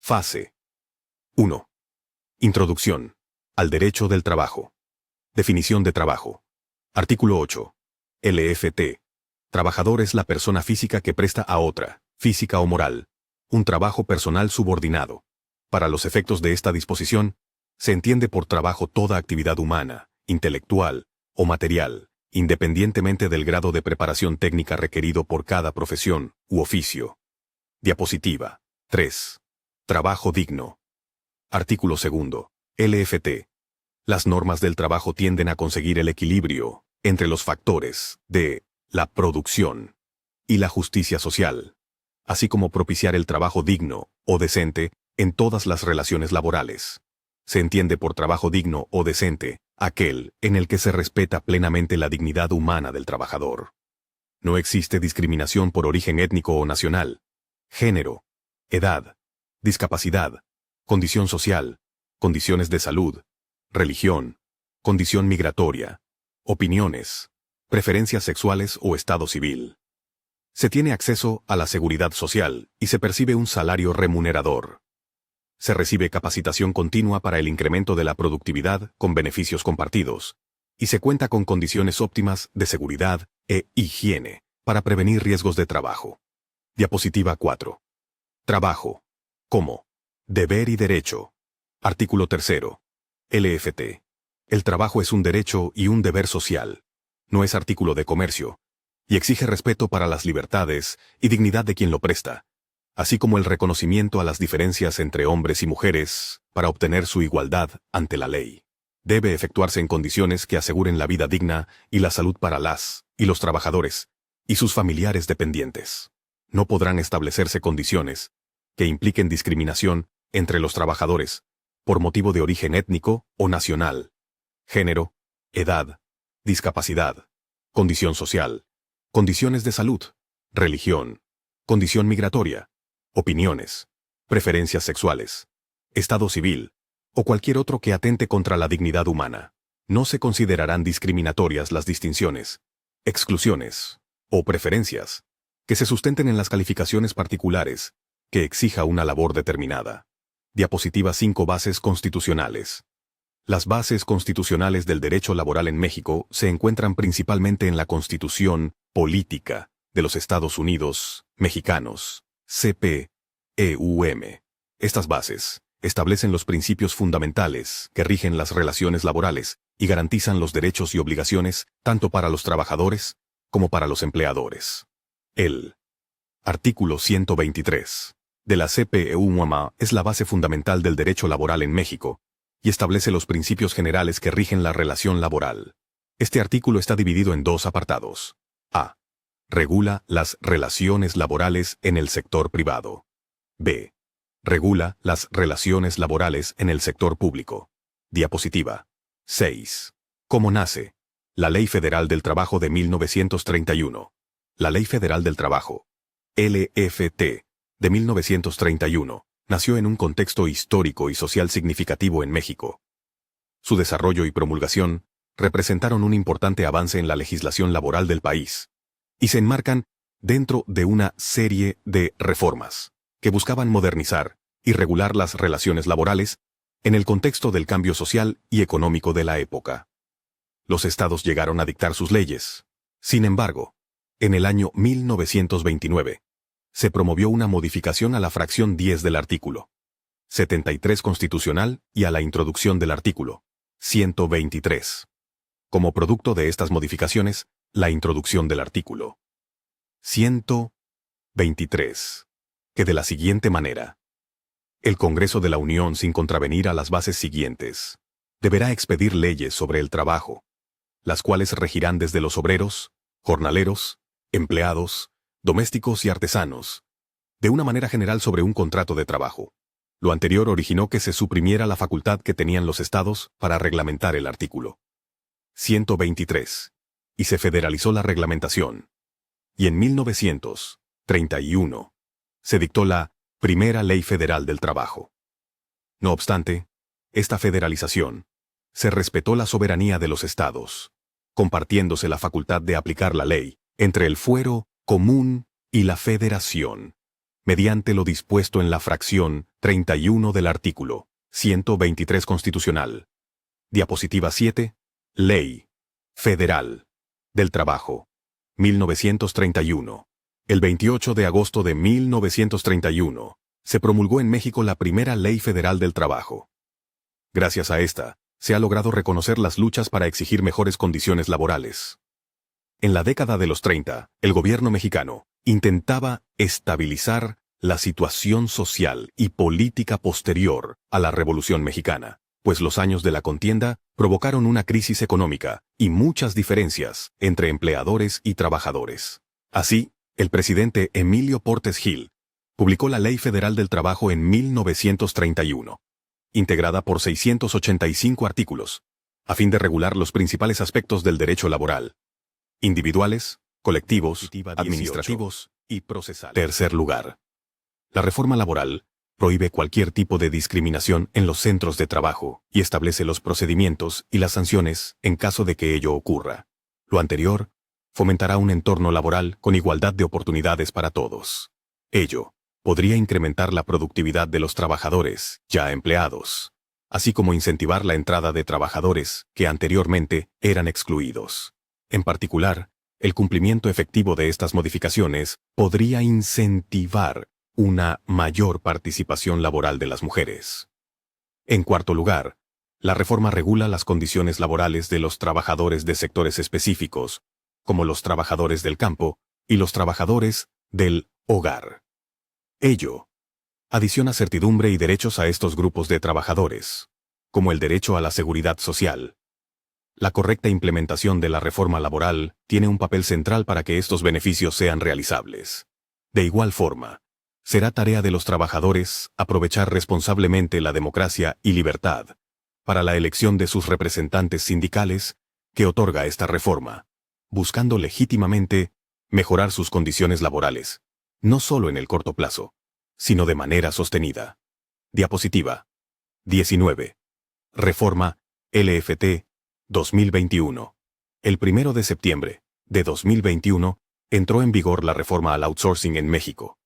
Fase 1. Introducción al derecho del trabajo. Definición de trabajo. Artículo 8. LFT. Trabajador es la persona física que presta a otra, física o moral, un trabajo personal subordinado. Para los efectos de esta disposición, se entiende por trabajo toda actividad humana, intelectual o material, independientemente del grado de preparación técnica requerido por cada profesión u oficio. Diapositiva 3. Trabajo digno. Artículo 2. LFT. Las normas del trabajo tienden a conseguir el equilibrio entre los factores de la producción y la justicia social, así como propiciar el trabajo digno o decente en todas las relaciones laborales. Se entiende por trabajo digno o decente aquel en el que se respeta plenamente la dignidad humana del trabajador. No existe discriminación por origen étnico o nacional, género, edad, discapacidad, condición social, condiciones de salud, religión, condición migratoria, opiniones, preferencias sexuales o estado civil. Se tiene acceso a la seguridad social y se percibe un salario remunerador. Se recibe capacitación continua para el incremento de la productividad con beneficios compartidos, y se cuenta con condiciones óptimas de seguridad e higiene para prevenir riesgos de trabajo. Diapositiva 4. Trabajo. Como deber y derecho. Artículo 3. LFT. El trabajo es un derecho y un deber social. No es artículo de comercio, y exige respeto para las libertades y dignidad de quien lo presta, así como el reconocimiento a las diferencias entre hombres y mujeres para obtener su igualdad ante la ley. Debe efectuarse en condiciones que aseguren la vida digna y la salud para las y los trabajadores y sus familiares dependientes. No podrán establecerse condiciones que impliquen discriminación entre los trabajadores por motivo de origen étnico o nacional, género, edad, discapacidad, condición social, condiciones de salud, religión, condición migratoria, opiniones, preferencias sexuales, estado civil, o cualquier otro que atente contra la dignidad humana. No se considerarán discriminatorias las distinciones, exclusiones o preferencias que se sustenten en las calificaciones particulares que exija una labor determinada. Diapositiva 5. Bases constitucionales. Las bases constitucionales del derecho laboral en México se encuentran principalmente en la Constitución Política de los Estados Unidos Mexicanos, CP-EUM. Estas bases establecen los principios fundamentales que rigen las relaciones laborales y garantizan los derechos y obligaciones tanto para los trabajadores como para los empleadores. El artículo 123 de la CP-EUM es la base fundamental del derecho laboral en México y establece los principios generales que rigen la relación laboral. Este artículo está dividido en dos apartados. A. Regula las relaciones laborales en el sector privado. B. Regula las relaciones laborales en el sector público. Diapositiva 6. ¿Cómo nace? La Ley Federal del Trabajo de 1931. La Ley Federal del Trabajo, LFT, de 1931, nació en un contexto histórico y social significativo en México. Su desarrollo y promulgación representaron un importante avance en la legislación laboral del país, y se enmarcan dentro de una serie de reformas que buscaban modernizar y regular las relaciones laborales en el contexto del cambio social y económico de la época. Los estados llegaron a dictar sus leyes. Sin embargo, en el año 1929, se promovió una modificación a la fracción 10 del artículo 73 constitucional y a la introducción del artículo 123. Como producto de estas modificaciones, la introducción del artículo 123, que de la siguiente manera: el Congreso de la Unión, sin contravenir a las bases siguientes, deberá expedir leyes sobre el trabajo, las cuales regirán desde los obreros, jornaleros, empleados, domésticos y artesanos, de una manera general sobre un contrato de trabajo. Lo anterior originó que se suprimiera la facultad que tenían los estados para reglamentar el artículo 123, y se federalizó la reglamentación. Y en 1931, se dictó la Primera Ley Federal del Trabajo. No obstante, esta federalización se respetó la soberanía de los estados, compartiéndose la facultad de aplicar la ley entre el fuero común y la federación. mediante lo dispuesto en la fracción 31 del artículo 123 constitucional. Diapositiva 7. Ley Federal del Trabajo. 1931. El 28 de agosto de 1931, se promulgó en México la primera Ley Federal del Trabajo. Gracias a esta, se ha logrado reconocer las luchas para exigir mejores condiciones laborales. En la década de los 30, el gobierno mexicano intentaba estabilizar la situación social y política posterior a la Revolución Mexicana, pues los años de la contienda provocaron una crisis económica y muchas diferencias entre empleadores y trabajadores. Así, el presidente Emilio Portes Gil publicó la Ley Federal del Trabajo en 1931, integrada por 685 artículos, a fin de regular los principales aspectos del derecho laboral: individuales, colectivos, administrativos y procesales. Tercer lugar. La reforma laboral prohíbe cualquier tipo de discriminación en los centros de trabajo y establece los procedimientos y las sanciones en caso de que ello ocurra. Lo anterior fomentará un entorno laboral con igualdad de oportunidades para todos. Ello podría incrementar la productividad de los trabajadores ya empleados, así como incentivar la entrada de trabajadores que anteriormente eran excluidos. En particular, el cumplimiento efectivo de estas modificaciones podría incentivar una mayor participación laboral de las mujeres. En cuarto lugar, la reforma regula las condiciones laborales de los trabajadores de sectores específicos, como los trabajadores del campo y los trabajadores del hogar. Ello adiciona certidumbre y derechos a estos grupos de trabajadores, como el derecho a la seguridad social. La correcta implementación de la reforma laboral tiene un papel central para que estos beneficios sean realizables. De igual forma, será tarea de los trabajadores aprovechar responsablemente la democracia y libertad para la elección de sus representantes sindicales que otorga esta reforma, buscando legítimamente mejorar sus condiciones laborales, no solo en el corto plazo, sino de manera sostenida. Diapositiva 19. Reforma LFT 2021. El 1 de septiembre de 2021 entró en vigor la reforma al outsourcing en México.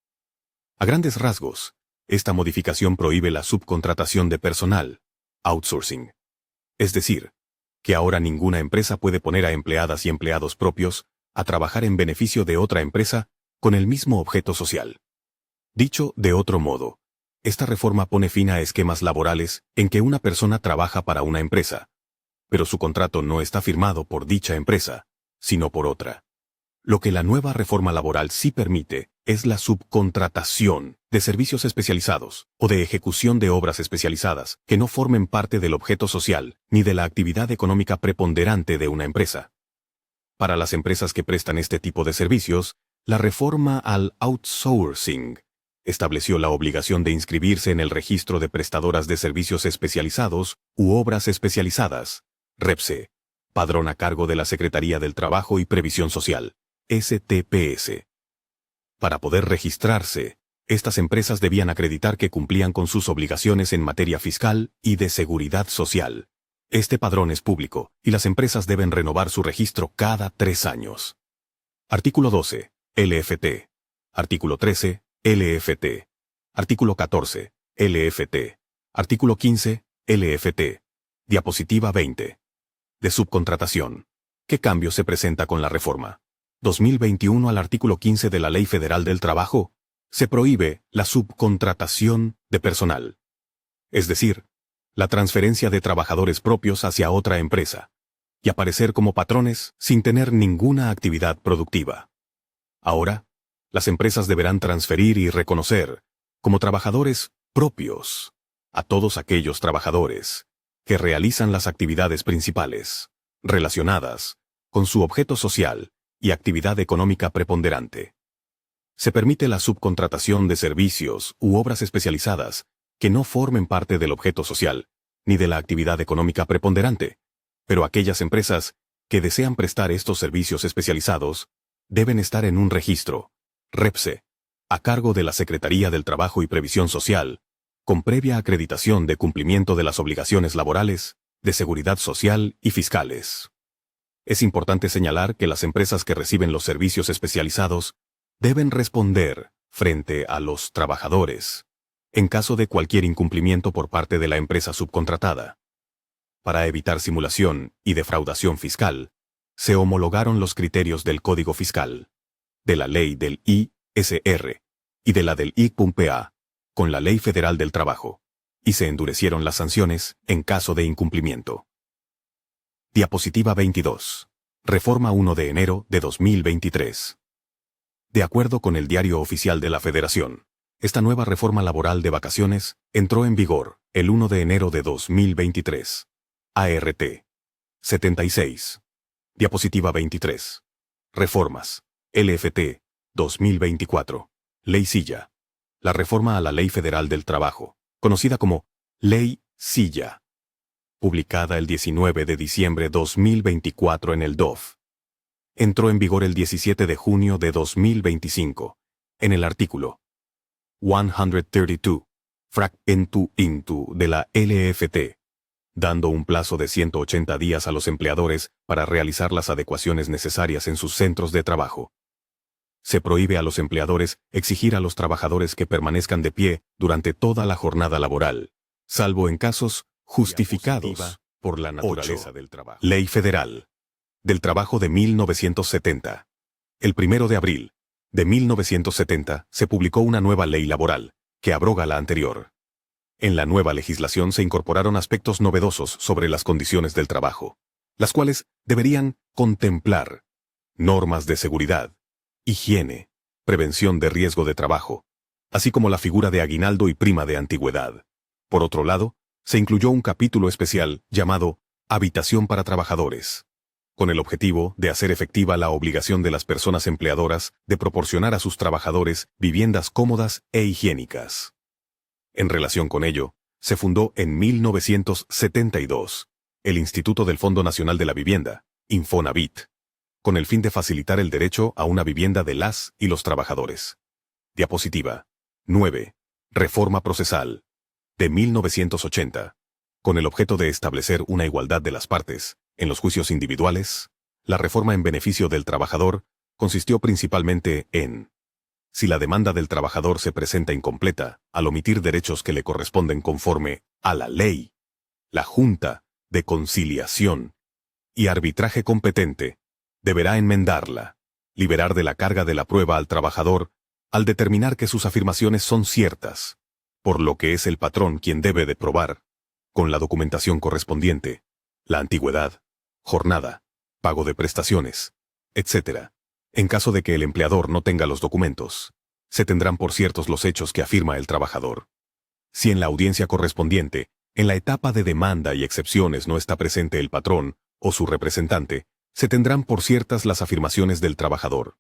A grandes rasgos, esta modificación prohíbe la subcontratación de personal, outsourcing. Es decir, que ahora ninguna empresa puede poner a empleadas y empleados propios a trabajar en beneficio de otra empresa con el mismo objeto social. Dicho de otro modo, esta reforma pone fin a esquemas laborales en que una persona trabaja para una empresa, pero su contrato no está firmado por dicha empresa, sino por otra. Lo que la nueva reforma laboral sí permite es la subcontratación de servicios especializados o de ejecución de obras especializadas que no formen parte del objeto social ni de la actividad económica preponderante de una empresa. Para las empresas que prestan este tipo de servicios, la reforma al outsourcing estableció la obligación de inscribirse en el registro de prestadoras de servicios especializados u obras especializadas, REPSE, padrón a cargo de la Secretaría del Trabajo y Previsión Social, STPS. Para poder registrarse, estas empresas debían acreditar que cumplían con sus obligaciones en materia fiscal y de seguridad social. Este padrón es público y las empresas deben renovar su registro cada 3 años. Artículo 12. LFT. Artículo 13. LFT. Artículo 14. LFT. Artículo 15. LFT. Diapositiva 20. De subcontratación. ¿Qué cambio se presenta con la reforma 2021 al artículo 15 de la Ley Federal del Trabajo? Se prohíbe la subcontratación de personal. Es decir, la transferencia de trabajadores propios hacia otra empresa, y aparecer como patrones sin tener ninguna actividad productiva. Ahora, las empresas deberán transferir y reconocer como trabajadores propios a todos aquellos trabajadores que realizan las actividades principales relacionadas con su objeto social y actividad económica preponderante. Se permite la subcontratación de servicios u obras especializadas que no formen parte del objeto social ni de la actividad económica preponderante, pero aquellas empresas que desean prestar estos servicios especializados deben estar en un registro, REPSE, a cargo de la Secretaría del Trabajo y Previsión Social, con previa acreditación de cumplimiento de las obligaciones laborales, de seguridad social y fiscales. Es importante señalar que las empresas que reciben los servicios especializados deben responder frente a los trabajadores, en caso de cualquier incumplimiento por parte de la empresa subcontratada. Para evitar simulación y defraudación fiscal, se homologaron los criterios del Código Fiscal, de la ley del ISR y de la del ICPA con la Ley Federal del Trabajo, y se endurecieron las sanciones en caso de incumplimiento. Diapositiva 22. Reforma 1 de enero de 2023. De acuerdo con el Diario Oficial de la Federación, esta nueva reforma laboral de vacaciones entró en vigor el 1 de enero de 2023. ART 76. Diapositiva 23. Reformas. LFT 2024. Ley Silla. La reforma a la Ley Federal del Trabajo, conocida como Ley Silla, publicada el 19 de diciembre de 2024 en el DOF. Entró en vigor el 17 de junio de 2025, en el artículo 132, frac. into de la LFT, dando un plazo de 180 días a los empleadores para realizar las adecuaciones necesarias en sus centros de trabajo. Se prohíbe a los empleadores exigir a los trabajadores que permanezcan de pie durante toda la jornada laboral, salvo en casos justificados por la naturaleza del trabajo. Ley Federal del Trabajo de 1970. El 1 de abril de 1970 se publicó una nueva ley laboral, que abroga la anterior. En la nueva legislación se incorporaron aspectos novedosos sobre las condiciones del trabajo, las cuales deberían contemplar normas de seguridad, higiene, prevención de riesgo de trabajo, así como la figura de aguinaldo y prima de antigüedad. Por otro lado, se incluyó un capítulo especial llamado Habitación para Trabajadores, con el objetivo de hacer efectiva la obligación de las personas empleadoras de proporcionar a sus trabajadores viviendas cómodas e higiénicas. En relación con ello, se fundó en 1972 el Instituto del Fondo Nacional de la Vivienda, Infonavit, con el fin de facilitar el derecho a una vivienda de las y los trabajadores. Diapositiva 9. Reforma procesal de 1980. Con el objeto de establecer una igualdad de las partes en los juicios individuales, la reforma en beneficio del trabajador consistió principalmente en: si la demanda del trabajador se presenta incompleta al omitir derechos que le corresponden conforme a la ley, la Junta de Conciliación y Arbitraje competente deberá enmendarla, liberar de la carga de la prueba al trabajador al determinar que sus afirmaciones son ciertas, por lo que es el patrón quien debe de probar, con la documentación correspondiente, la antigüedad, jornada, pago de prestaciones, etc. En caso de que el empleador no tenga los documentos, se tendrán por ciertos los hechos que afirma el trabajador. Si en la audiencia correspondiente, en la etapa de demanda y excepciones no está presente el patrón o su representante, se tendrán por ciertas las afirmaciones del trabajador,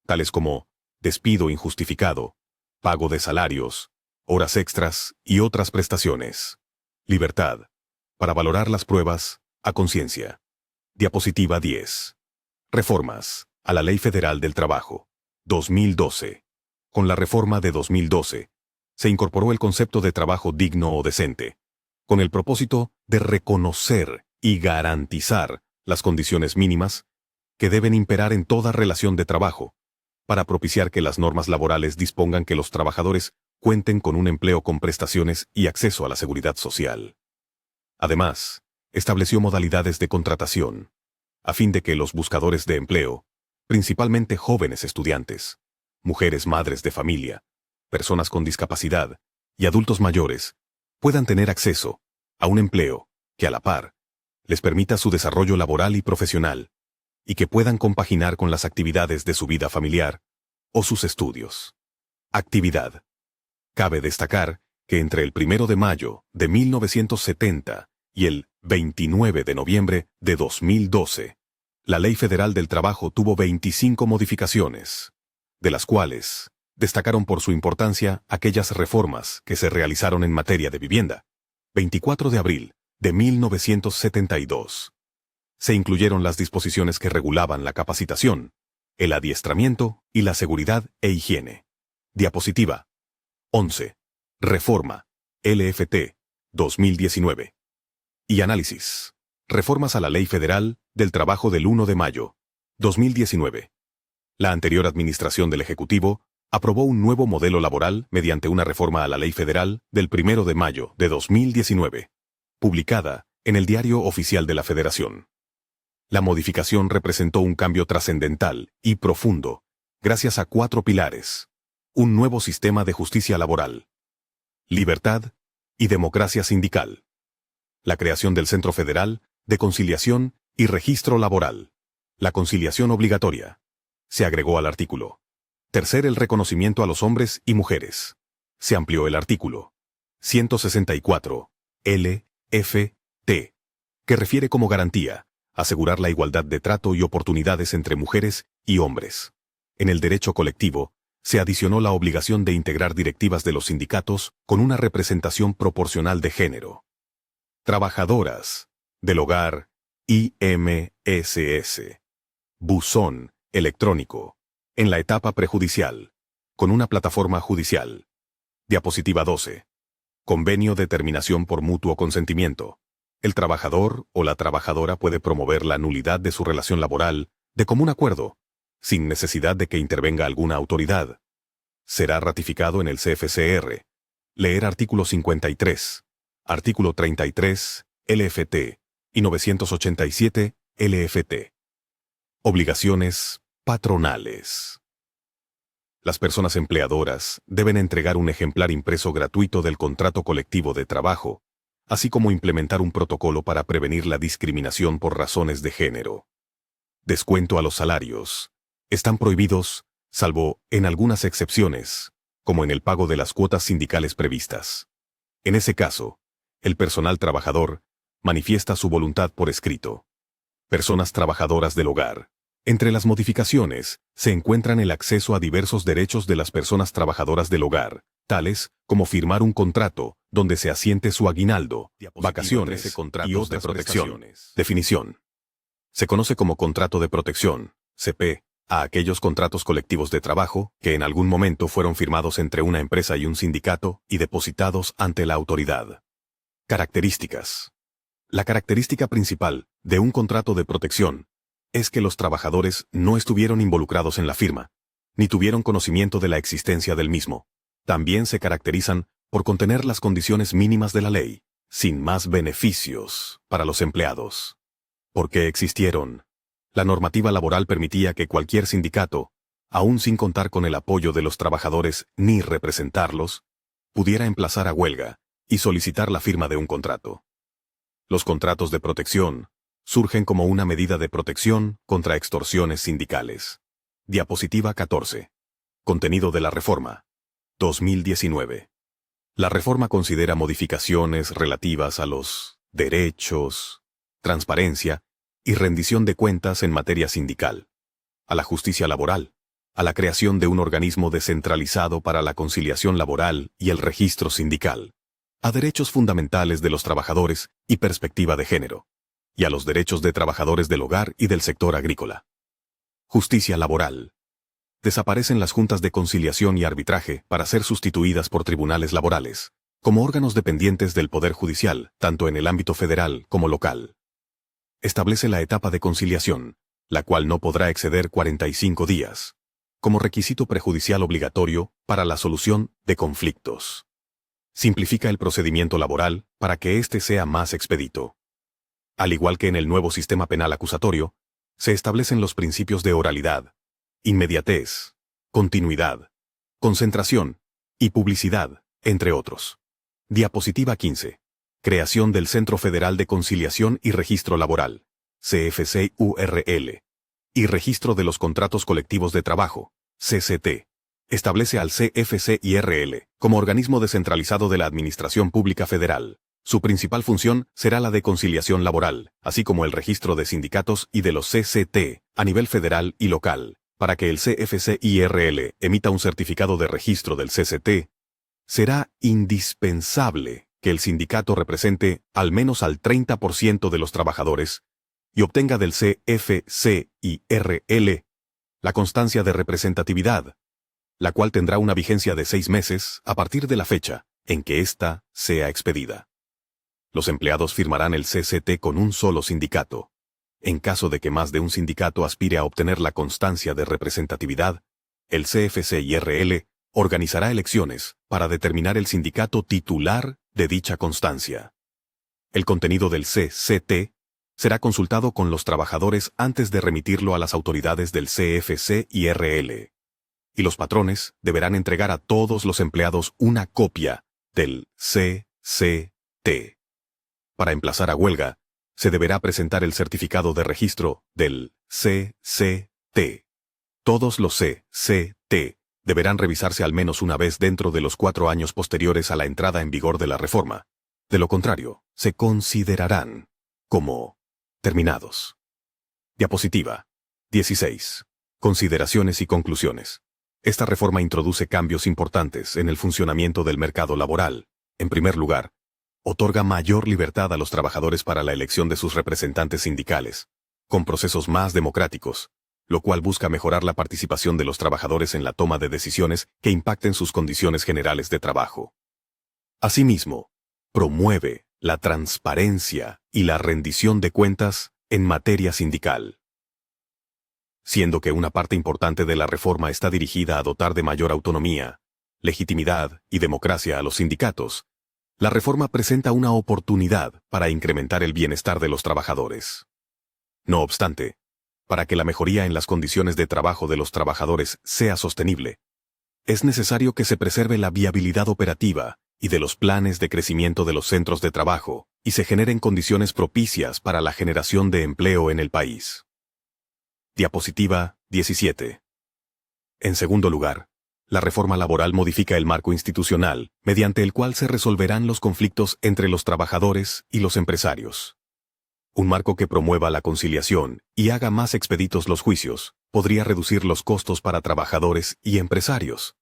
tales como despido injustificado, pago de salarios, horas extras y otras prestaciones. Libertad, para valorar las pruebas, a conciencia. Diapositiva 10. Reformas a la Ley Federal del Trabajo, 2012. Con la reforma de 2012, se incorporó el concepto de trabajo digno o decente, con el propósito de reconocer y garantizar las condiciones mínimas que deben imperar en toda relación de trabajo, para propiciar que las normas laborales dispongan que los trabajadores cuenten con un empleo con prestaciones y acceso a la seguridad social. Además, estableció modalidades de contratación, a fin de que los buscadores de empleo, principalmente jóvenes estudiantes, mujeres madres de familia, personas con discapacidad y adultos mayores, puedan tener acceso a un empleo que a la par les permita su desarrollo laboral y profesional, y que puedan compaginar con las actividades de su vida familiar o sus estudios. Actividad. Cabe destacar que entre el 1 de mayo de 1970 y el 29 de noviembre de 2012, la Ley Federal del Trabajo tuvo 25 modificaciones, de las cuales destacaron por su importancia aquellas reformas que se realizaron en materia de vivienda. 24 de abril de 1972. Se incluyeron las disposiciones que regulaban la capacitación, el adiestramiento y la seguridad e higiene. Diapositiva 11. Reforma, LFT, 2019. Y análisis. Reformas a la Ley Federal del Trabajo del 1 de mayo, 2019. La anterior administración del Ejecutivo aprobó un nuevo modelo laboral mediante una reforma a la Ley Federal del 1 de mayo de 2019, publicada en el Diario Oficial de la Federación. La modificación representó un cambio trascendental y profundo, gracias a 4 pilares: un nuevo sistema de justicia laboral, libertad y democracia sindical, la creación del Centro Federal de Conciliación y Registro Laboral, la conciliación obligatoria. Se agregó al artículo 3 el reconocimiento a los hombres y mujeres. Se amplió el artículo 164 LFT, que refiere como garantía asegurar la igualdad de trato y oportunidades entre mujeres y hombres. En el derecho colectivo, se adicionó la obligación de integrar directivas de los sindicatos con una representación proporcional de género. Trabajadoras del hogar IMSS. Buzón electrónico. En la etapa prejudicial, con una plataforma judicial. Diapositiva 12. Convenio de terminación por mutuo consentimiento. El trabajador o la trabajadora puede promover la nulidad de su relación laboral de común acuerdo, sin necesidad de que intervenga alguna autoridad. Será ratificado en el CFCR. Leer artículo 53, artículo 33, LFT, y 987, LFT. Obligaciones patronales. Las personas empleadoras deben entregar un ejemplar impreso gratuito del contrato colectivo de trabajo, así como implementar un protocolo para prevenir la discriminación por razones de género. Descuento a los salarios. Están prohibidos, salvo en algunas excepciones, como en el pago de las cuotas sindicales previstas. En ese caso, el personal trabajador manifiesta su voluntad por escrito. Personas trabajadoras del hogar. Entre las modificaciones, se encuentran el acceso a diversos derechos de las personas trabajadoras del hogar, tales como firmar un contrato donde se asiente su aguinaldo, vacaciones y otras de protección. Definición. Se conoce como contrato de protección, CP, a aquellos contratos colectivos de trabajo que en algún momento fueron firmados entre una empresa y un sindicato y depositados ante la autoridad. Características. La característica principal de un contrato de protección es que los trabajadores no estuvieron involucrados en la firma, ni tuvieron conocimiento de la existencia del mismo. También se caracterizan por contener las condiciones mínimas de la ley, sin más beneficios para los empleados. ¿Por qué existieron? La normativa laboral permitía que cualquier sindicato, aun sin contar con el apoyo de los trabajadores ni representarlos, pudiera emplazar a huelga y solicitar la firma de un contrato. Los contratos de protección surgen como una medida de protección contra extorsiones sindicales. Diapositiva 14. Contenido de la reforma. 2019. La reforma considera modificaciones relativas a los derechos, transparencia y rendición de cuentas en materia sindical, a la justicia laboral, a la creación de un organismo descentralizado para la conciliación laboral y el registro sindical, a derechos fundamentales de los trabajadores y perspectiva de género, y a los derechos de trabajadores del hogar y del sector agrícola. Justicia laboral. Desaparecen las juntas de conciliación y arbitraje para ser sustituidas por tribunales laborales, como órganos dependientes del Poder Judicial, tanto en el ámbito federal como local. Establece la etapa de conciliación, la cual no podrá exceder 45 días, como requisito prejudicial obligatorio para la solución de conflictos. Simplifica el procedimiento laboral para que éste sea más expedito. Al igual que en el nuevo sistema penal acusatorio, se establecen los principios de oralidad, inmediatez, continuidad, concentración y publicidad, entre otros. Diapositiva 15. Creación del Centro Federal de Conciliación y Registro Laboral, CFC-URL, y Registro de los Contratos Colectivos de Trabajo, CCT. Establece al CFC-IRL como organismo descentralizado de la Administración Pública Federal. Su principal función será la de conciliación laboral, así como el registro de sindicatos y de los CCT a nivel federal y local. Para que el CFC-IRL emita un certificado de registro del CCT, será indispensable que el sindicato represente al menos al 30% de los trabajadores y obtenga del CFC-IRL la constancia de representatividad, la cual tendrá una vigencia de 6 meses a partir de la fecha en que ésta sea expedida. Los empleados firmarán el CCT con un solo sindicato. En caso de que más de un sindicato aspire a obtener la constancia de representatividad, El CFC-IRL organizará elecciones para determinar el sindicato titular de dicha constancia. El contenido del CCT será consultado con los trabajadores antes de remitirlo a las autoridades del CFC-IRL. Y los patrones deberán entregar a todos los empleados una copia del CCT. Para emplazar a huelga, se deberá presentar el certificado de registro del CCT. Todos los CCT deberán revisarse al menos una vez dentro de los 4 años posteriores a la entrada en vigor de la reforma. De lo contrario, se considerarán como terminados. Diapositiva 16. Consideraciones y conclusiones. Esta reforma introduce cambios importantes en el funcionamiento del mercado laboral. En primer lugar, otorga mayor libertad a los trabajadores para la elección de sus representantes sindicales, con procesos más democráticos, lo cual busca mejorar la participación de los trabajadores en la toma de decisiones que impacten sus condiciones generales de trabajo. Asimismo, promueve la transparencia y la rendición de cuentas en materia sindical. Siendo que una parte importante de la reforma está dirigida a dotar de mayor autonomía, legitimidad y democracia a los sindicatos, la reforma presenta una oportunidad para incrementar el bienestar de los trabajadores. No obstante, para que la mejoría en las condiciones de trabajo de los trabajadores sea sostenible, es necesario que se preserve la viabilidad operativa y de los planes de crecimiento de los centros de trabajo y se generen condiciones propicias para la generación de empleo en el país. Diapositiva 17. En segundo lugar, la reforma laboral modifica el marco institucional, mediante el cual se resolverán los conflictos entre los trabajadores y los empresarios. Un marco que promueva la conciliación y haga más expeditos los juicios, podría reducir los costos para trabajadores y empresarios,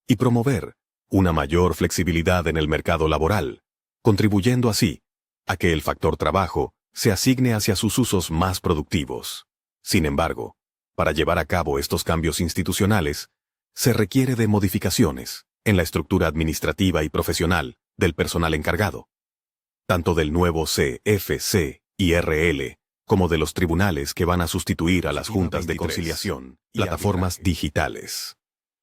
y promover una mayor flexibilidad en el mercado laboral, contribuyendo así a que el factor trabajo se asigne hacia sus usos más productivos. Sin embargo, para llevar a cabo estos cambios institucionales, se requiere de modificaciones en la estructura administrativa y profesional del personal encargado, tanto del nuevo CFC-IRL como de los tribunales que van a sustituir a las juntas de conciliación, plataformas digitales.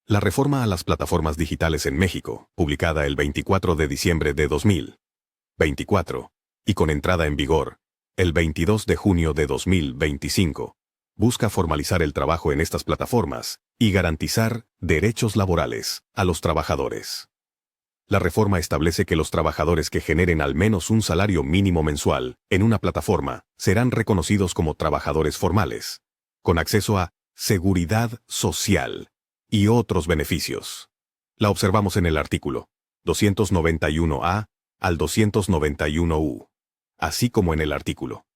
La reforma a las plataformas digitales en México, publicada el 24 de diciembre de 2024, y con entrada en vigor el 22 de junio de 2025, busca formalizar el trabajo en estas plataformas y garantizar derechos laborales a los trabajadores. La reforma establece que los trabajadores que generen al menos un salario mínimo mensual en una plataforma serán reconocidos como trabajadores formales, con acceso a seguridad social y otros beneficios. La observamos en el artículo 291A al 291U, así como en el artículo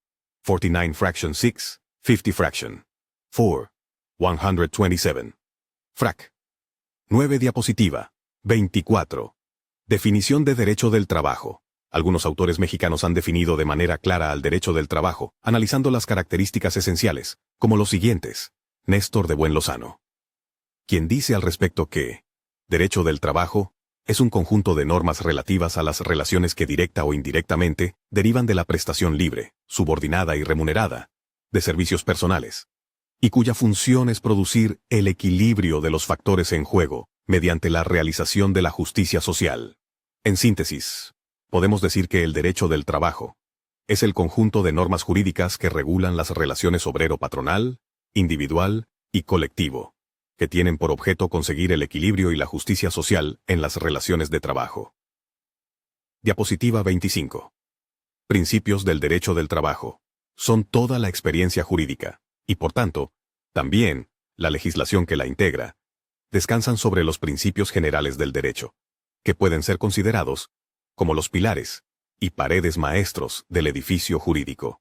49 fraction 6, 50 fraction 4, 127. Frac. 9 diapositiva 24. Definición de derecho del trabajo. Algunos autores mexicanos han definido de manera clara al derecho del trabajo, analizando las características esenciales, como los siguientes. Néstor de Buen Lozano, quien dice al respecto que derecho del trabajo es un conjunto de normas relativas a las relaciones que directa o indirectamente derivan de la prestación libre, subordinada y remunerada, de servicios personales, y cuya función es producir el equilibrio de los factores en juego mediante la realización de la justicia social. En síntesis, podemos decir que el derecho del trabajo es el conjunto de normas jurídicas que regulan las relaciones obrero-patronal, individual y colectivo, que tienen por objeto conseguir el equilibrio y la justicia social en las relaciones de trabajo. Diapositiva 25. Principios del derecho del trabajo. Son toda la experiencia jurídica, y por tanto, también la legislación que la integra, descansan sobre los principios generales del derecho, que pueden ser considerados como los pilares y paredes maestros del edificio jurídico.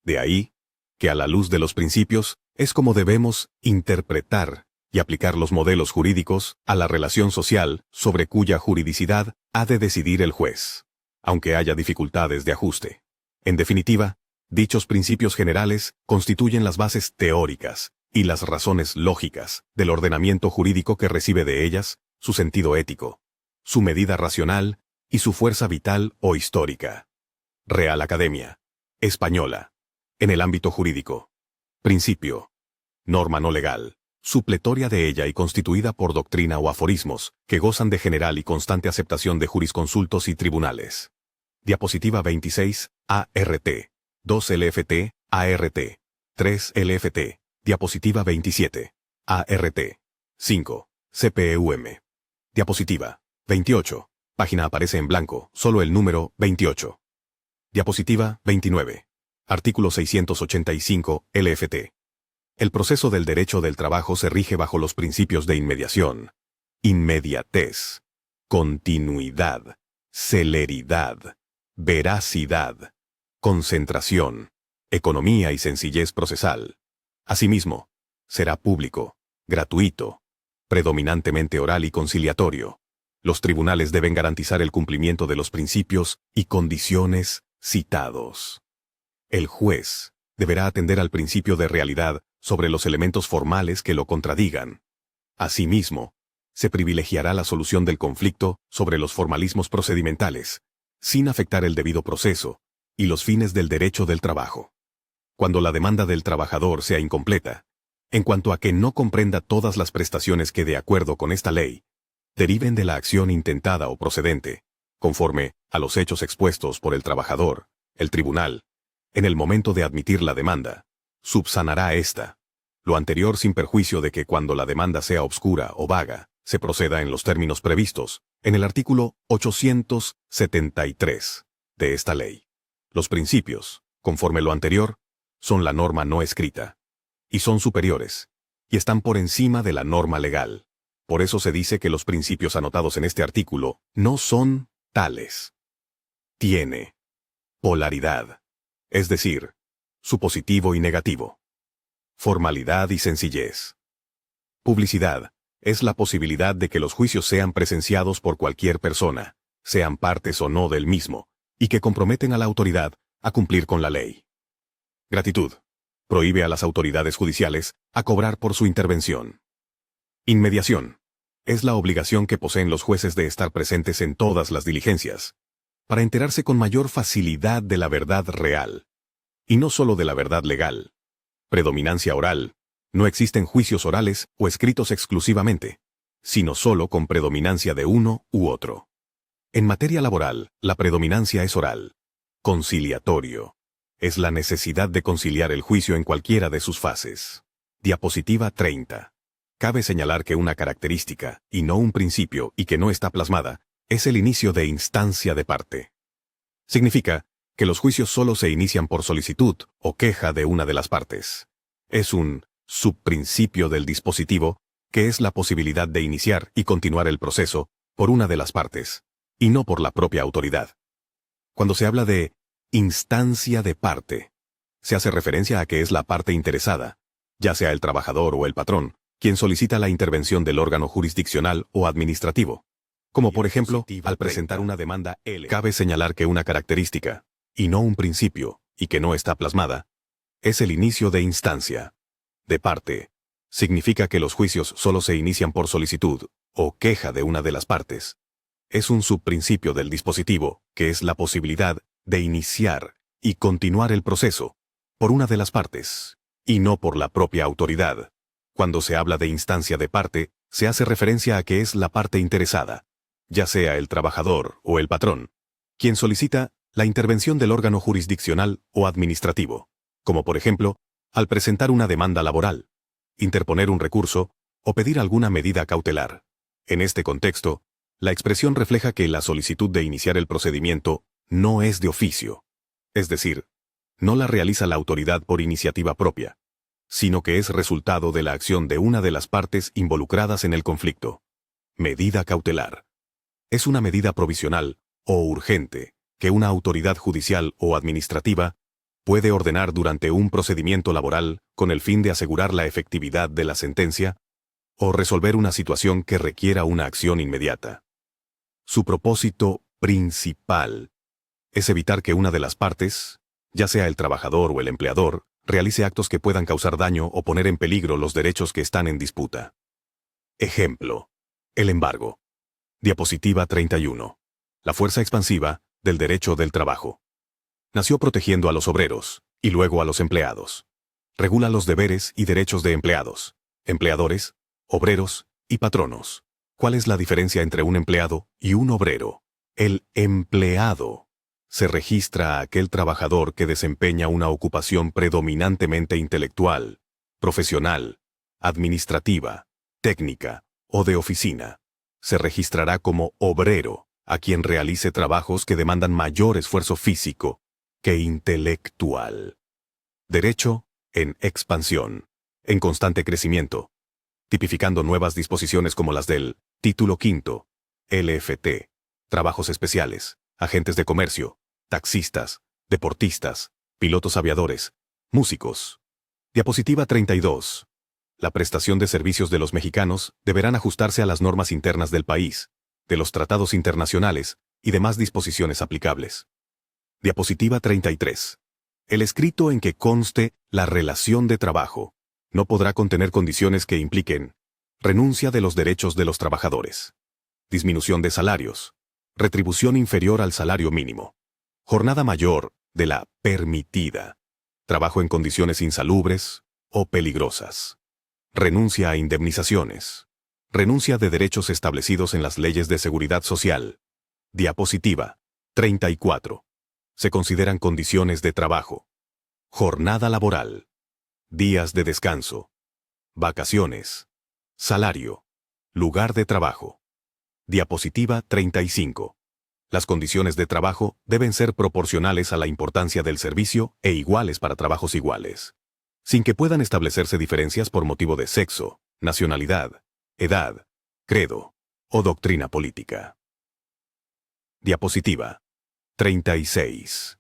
De ahí, que a la luz de los principios, es como debemos interpretar y aplicar los modelos jurídicos a la relación social sobre cuya juridicidad ha de decidir el juez, aunque haya dificultades de ajuste. En definitiva, dichos principios generales constituyen las bases teóricas y las razones lógicas del ordenamiento jurídico que recibe de ellas su sentido ético, su medida racional y su fuerza vital o histórica. Real Academia Española. En el ámbito jurídico. Principio. Norma no legal. supletoria de ella y constituida por doctrina o aforismos, que gozan de general y constante aceptación de jurisconsultos y tribunales. Diapositiva 26, ART. 2 LFT, ART. 3 LFT. Diapositiva 27, ART. 5, CPEUM. Diapositiva 28. Página aparece en blanco, solo el número 28. Diapositiva 29. Artículo 685, LFT. El proceso del derecho del trabajo se rige bajo los principios de inmediación, inmediatez, continuidad, celeridad, veracidad, concentración, economía y sencillez procesal. Asimismo, será público, gratuito, predominantemente oral y conciliatorio. Los tribunales deben garantizar el cumplimiento de los principios y condiciones citados. El juez deberá atender al principio de realidad sobre los elementos formales que lo contradigan. Asimismo, se privilegiará la solución del conflicto sobre los formalismos procedimentales, sin afectar el debido proceso y los fines del derecho del trabajo. Cuando la demanda del trabajador sea incompleta, en cuanto a que no comprenda todas las prestaciones que, de acuerdo con esta ley, deriven de la acción intentada o procedente, conforme a los hechos expuestos por el trabajador, el tribunal, en el momento de admitir la demanda, subsanará ésta. Lo anterior sin perjuicio de que cuando la demanda sea obscura o vaga, se proceda en los términos previstos en el artículo 873 de esta ley. Los principios, conforme lo anterior, son la norma no escrita, y son superiores, y están por encima de la norma legal. Por eso se dice que los principios anotados en este artículo no son tales. Tiene polaridad, es decir, supositivo y negativo. Formalidad y sencillez. Publicidad es la posibilidad de que los juicios sean presenciados por cualquier persona, sean partes o no del mismo, y que comprometen a la autoridad a cumplir con la ley. Gratitud. Prohíbe a las autoridades judiciales a cobrar por su intervención. Inmediación. Es la obligación que poseen los jueces de estar presentes en todas las diligencias, para enterarse con mayor facilidad de la verdad real, y no solo de la verdad legal. Predominancia oral. No existen juicios orales o escritos exclusivamente, sino solo con predominancia de uno u otro. En materia laboral, la predominancia es oral. Conciliatorio. Es la necesidad de conciliar el juicio en cualquiera de sus fases. Diapositiva 30. Cabe señalar que una característica, y no un principio, y que no está plasmada, es el inicio de instancia de parte. Significa que los juicios solo se inician por solicitud o queja de una de las partes. Es un subprincipio del dispositivo, que es la posibilidad de iniciar y continuar el proceso por una de las partes, y no por la propia autoridad. Cuando se habla de instancia de parte, se hace referencia a que es la parte interesada, ya sea el trabajador o el patrón, quien solicita la intervención del órgano jurisdiccional o administrativo. Como por ejemplo, al presentar una demanda, cabe señalar que una característica, y no un principio, y que no está plasmada, es el inicio de instancia. De parte, significa que los juicios solo se inician por solicitud o queja de una de las partes. Es un subprincipio del dispositivo, que es la posibilidad de iniciar y continuar el proceso por una de las partes, y no por la propia autoridad. Cuando se habla de instancia de parte, se hace referencia a que es la parte interesada, ya sea el trabajador o el patrón, quien solicita la intervención del órgano jurisdiccional o administrativo, como por ejemplo, al presentar una demanda laboral, interponer un recurso o pedir alguna medida cautelar. En este contexto, la expresión refleja que la solicitud de iniciar el procedimiento no es de oficio, es decir, no la realiza la autoridad por iniciativa propia, sino que es resultado de la acción de una de las partes involucradas en el conflicto. Medida cautelar. Es una medida provisional o urgente que una autoridad judicial o administrativa puede ordenar durante un procedimiento laboral con el fin de asegurar la efectividad de la sentencia o resolver una situación que requiera una acción inmediata. Su propósito principal es evitar que una de las partes, ya sea el trabajador o el empleador, realice actos que puedan causar daño o poner en peligro los derechos que están en disputa. Ejemplo. El embargo. Diapositiva 31. La fuerza expansiva del derecho del trabajo. Nació protegiendo a los obreros, y luego a los empleados. Regula los deberes y derechos de empleados, Empleadores, obreros y patronos. ¿Cuál es la diferencia entre un empleado y un obrero? El empleado se registra a aquel trabajador que desempeña una ocupación predominantemente intelectual, profesional, administrativa, técnica o de oficina. Se registrará como obrero a quien realice trabajos que demandan mayor esfuerzo físico que intelectual. Derecho en expansión, en constante crecimiento, tipificando nuevas disposiciones como las del Título V, LFT, trabajos especiales, agentes de comercio, taxistas, deportistas, pilotos aviadores, músicos. Diapositiva 32. La prestación de servicios de los mexicanos deberán ajustarse a las normas internas del país, de los tratados internacionales y demás disposiciones aplicables. Diapositiva 33. El escrito en que conste la relación de trabajo no podrá contener condiciones que impliquen renuncia de los derechos de los trabajadores, disminución de salarios, retribución inferior al salario mínimo, jornada mayor de la permitida, trabajo en condiciones insalubres o peligrosas, renuncia a indemnizaciones, renuncia de derechos establecidos en las leyes de seguridad social. Diapositiva 34. Se consideran condiciones de trabajo, jornada laboral, días de descanso, vacaciones, salario, lugar de trabajo. Diapositiva 35. Las condiciones de trabajo deben ser proporcionales a la importancia del servicio e iguales para trabajos iguales, sin que puedan establecerse diferencias por motivo de sexo, nacionalidad, edad, credo o doctrina política. Diapositiva 36.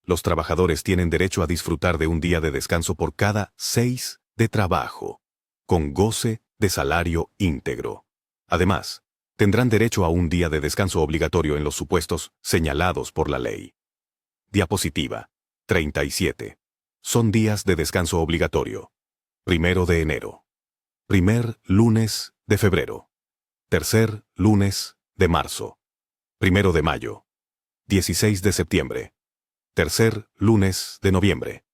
Los trabajadores tienen derecho a disfrutar de un día de descanso por cada 6 de trabajo, con goce de salario íntegro. Además, tendrán derecho a un día de descanso obligatorio en los supuestos señalados por la ley. Diapositiva 37. Son días de descanso obligatorio. 1 de enero. Primer lunes de febrero. Tercer lunes de marzo. 1 de mayo. 16 de septiembre. Tercer lunes de noviembre.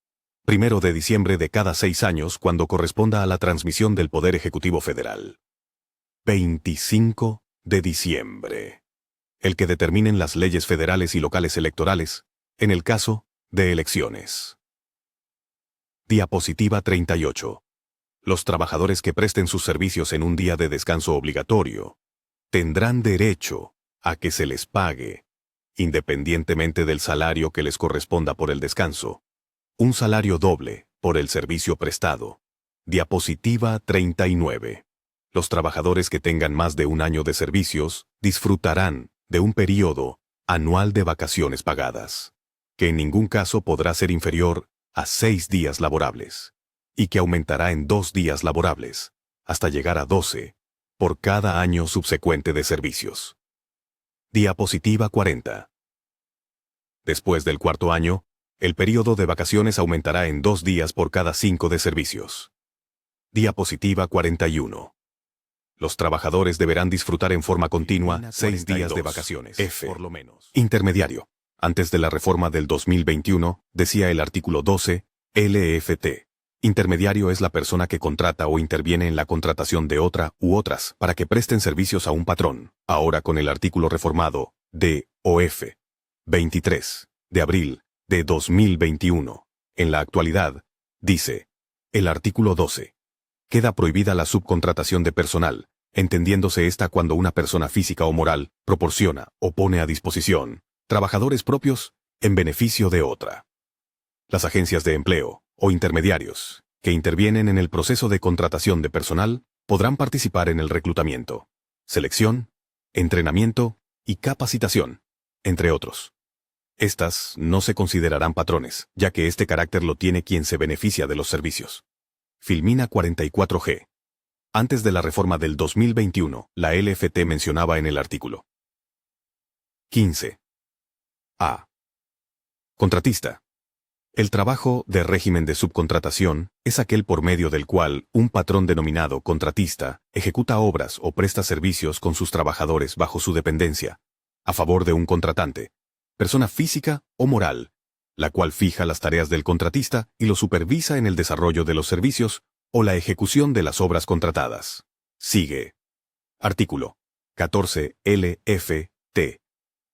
1 de diciembre de cada 6 años cuando corresponda a la transmisión del Poder Ejecutivo Federal. 25 de diciembre. El que determinen las leyes federales y locales electorales, en el caso de elecciones. Diapositiva 38. Los trabajadores que presten sus servicios en un día de descanso obligatorio tendrán derecho a que se les pague, independientemente del salario que les corresponda por el descanso, un salario doble por el servicio prestado. Diapositiva 39. Los trabajadores que tengan más de un año de servicios disfrutarán de un periodo anual de vacaciones pagadas, que en ningún caso podrá ser inferior a 6 días laborables, y que aumentará en 2 días laborables, hasta llegar a 12, por cada año subsecuente de servicios. Diapositiva 40. Después del cuarto año, el periodo de vacaciones aumentará en 2 días por cada 5 de servicios. Diapositiva 41. Los trabajadores deberán disfrutar en forma continua 6 días de vacaciones, por lo menos. Intermediario. Antes de la reforma del 2021, decía el artículo 12, LFT. Intermediario es la persona que contrata o interviene en la contratación de otra u otras para que presten servicios a un patrón. Ahora con el artículo reformado DOF 23 de abril de 2021. En la actualidad, dice el artículo 12. Queda prohibida la subcontratación de personal, entendiéndose esta cuando una persona física o moral proporciona o pone a disposición trabajadores propios en beneficio de otra. Las agencias de empleo o intermediarios que intervienen en el proceso de contratación de personal podrán participar en el reclutamiento, selección, entrenamiento y capacitación, entre otros. Estas no se considerarán patrones, ya que este carácter lo tiene quien se beneficia de los servicios. Filmina 44G. Antes de la reforma del 2021, la LFT mencionaba en el artículo 15. A. Contratista. El trabajo de régimen de subcontratación es aquel por medio del cual un patrón denominado contratista ejecuta obras o presta servicios con sus trabajadores bajo su dependencia, a favor de un contratante, persona física o moral, la cual fija las tareas del contratista y lo supervisa en el desarrollo de los servicios o la ejecución de las obras contratadas. Sigue. Artículo 14 LFT.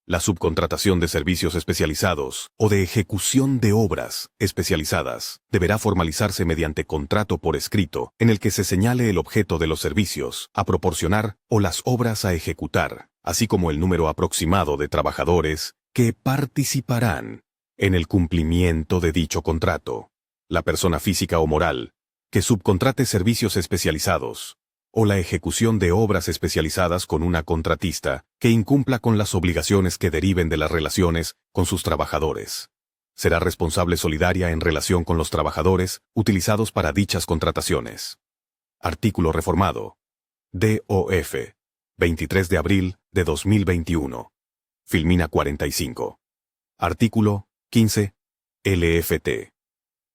La subcontratación de servicios especializados o de ejecución de obras especializadas deberá formalizarse mediante contrato por escrito en el que se señale el objeto de los servicios a proporcionar o las obras a ejecutar, así como el número aproximado de trabajadores que participarán en el cumplimiento de dicho contrato. La persona física o moral que subcontrate servicios especializados o la ejecución de obras especializadas con una contratista que incumpla con las obligaciones que deriven de las relaciones con sus trabajadores. Será responsable solidaria en relación con los trabajadores utilizados para dichas contrataciones. Artículo reformado. DOF. 23 de abril de 2021. Filmina 45. Artículo 15. LFT.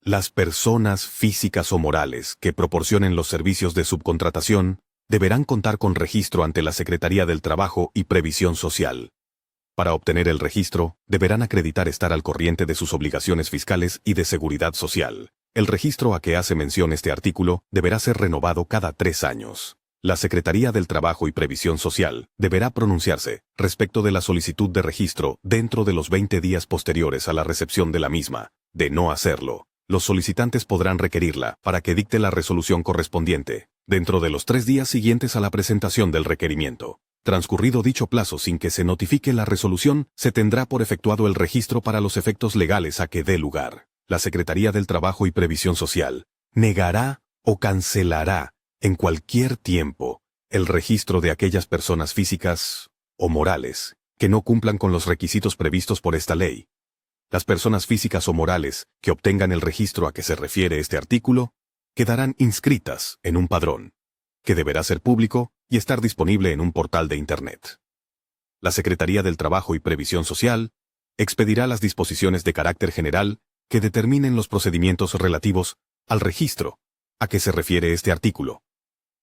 Las personas físicas o morales que proporcionen los servicios de subcontratación deberán contar con registro ante la Secretaría del Trabajo y Previsión Social. Para obtener el registro, deberán acreditar estar al corriente de sus obligaciones fiscales y de seguridad social. El registro a que hace mención este artículo deberá ser renovado cada 3 años. La Secretaría del Trabajo y Previsión Social deberá pronunciarse respecto de la solicitud de registro dentro de los 20 días posteriores a la recepción de la misma. De no hacerlo, los solicitantes podrán requerirla para que dicte la resolución correspondiente, dentro de los 3 días siguientes a la presentación del requerimiento. Transcurrido dicho plazo sin que se notifique la resolución, se tendrá por efectuado el registro para los efectos legales a que dé lugar. La Secretaría del Trabajo y Previsión Social negará o cancelará en cualquier tiempo el registro de aquellas personas físicas o morales que no cumplan con los requisitos previstos por esta ley. Las personas físicas o morales que obtengan el registro a que se refiere este artículo quedarán inscritas en un padrón, que deberá ser público y estar disponible en un portal de Internet. La Secretaría del Trabajo y Previsión Social expedirá las disposiciones de carácter general que determinen los procedimientos relativos al registro a que se refiere este artículo.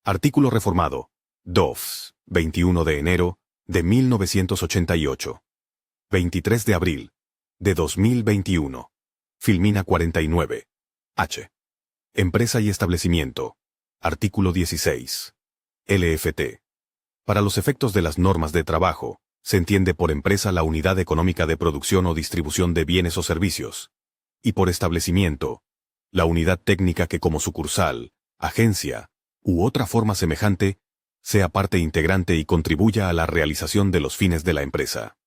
Artículo reformado. DOFS. 21 de enero de 1988. 23 de abril de 2021. Filmina 49. H. Empresa y establecimiento. Artículo 16. LFT. Para los efectos de las normas de trabajo, se entiende por empresa la unidad económica de producción o distribución de bienes o servicios, y por establecimiento, la unidad técnica que como sucursal, agencia, u otra forma semejante, sea parte integrante y contribuya a la realización de los fines de la empresa.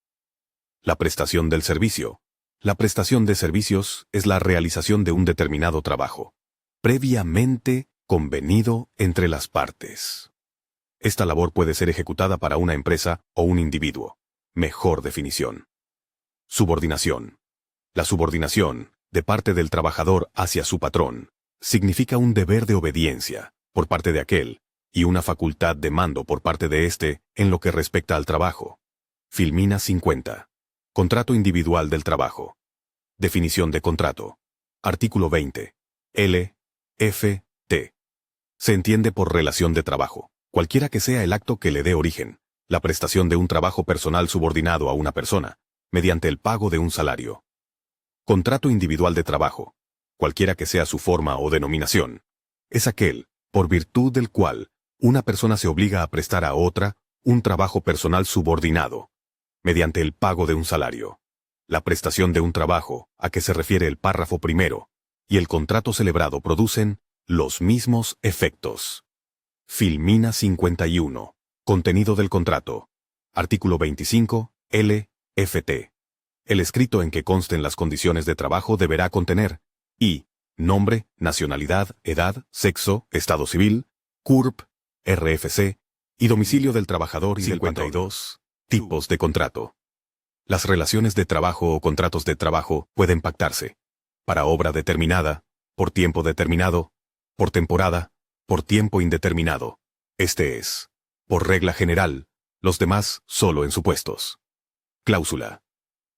La prestación del servicio. La prestación de servicios es la realización de un determinado trabajo, previamente convenido entre las partes. Esta labor puede ser ejecutada para una empresa o un individuo. Mejor definición. Subordinación. La subordinación, de parte del trabajador hacia su patrón, significa un deber de obediencia, por parte de aquel, y una facultad de mando por parte de éste en lo que respecta al trabajo. Filmina 50. Contrato individual del trabajo. Definición de contrato. Artículo 20. L. F. T. Se entiende por relación de trabajo, cualquiera que sea el acto que le dé origen, la prestación de un trabajo personal subordinado a una persona, mediante el pago de un salario. Contrato individual de trabajo, cualquiera que sea su forma o denominación, es aquel, por virtud del cual, una persona se obliga a prestar a otra un trabajo personal subordinado, mediante el pago de un salario. La prestación de un trabajo, a que se refiere el párrafo primero, y el contrato celebrado producen los mismos efectos. Filmina 51. Contenido del contrato. Artículo 25. LFT. El escrito en que consten las condiciones de trabajo deberá contener i. Nombre, nacionalidad, edad, sexo, estado civil, CURP, RFC y domicilio del trabajador y 52. Tipos de contrato. Las relaciones de trabajo o contratos de trabajo pueden pactarse para obra determinada, por tiempo determinado, por temporada, por tiempo indeterminado. Este es, por regla general, los demás solo en supuestos. Cláusula.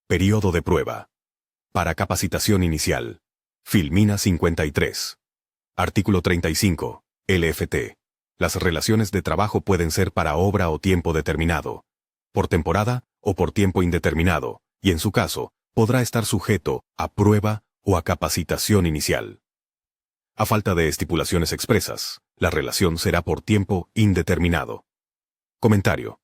Período de prueba. Para capacitación inicial. Filmina 53. Artículo 35. LFT. Las relaciones de trabajo pueden ser para obra o tiempo determinado, por temporada o por tiempo indeterminado, y en su caso, podrá estar sujeto a prueba o a capacitación inicial. A falta de estipulaciones expresas, la relación será por tiempo indeterminado. Comentario.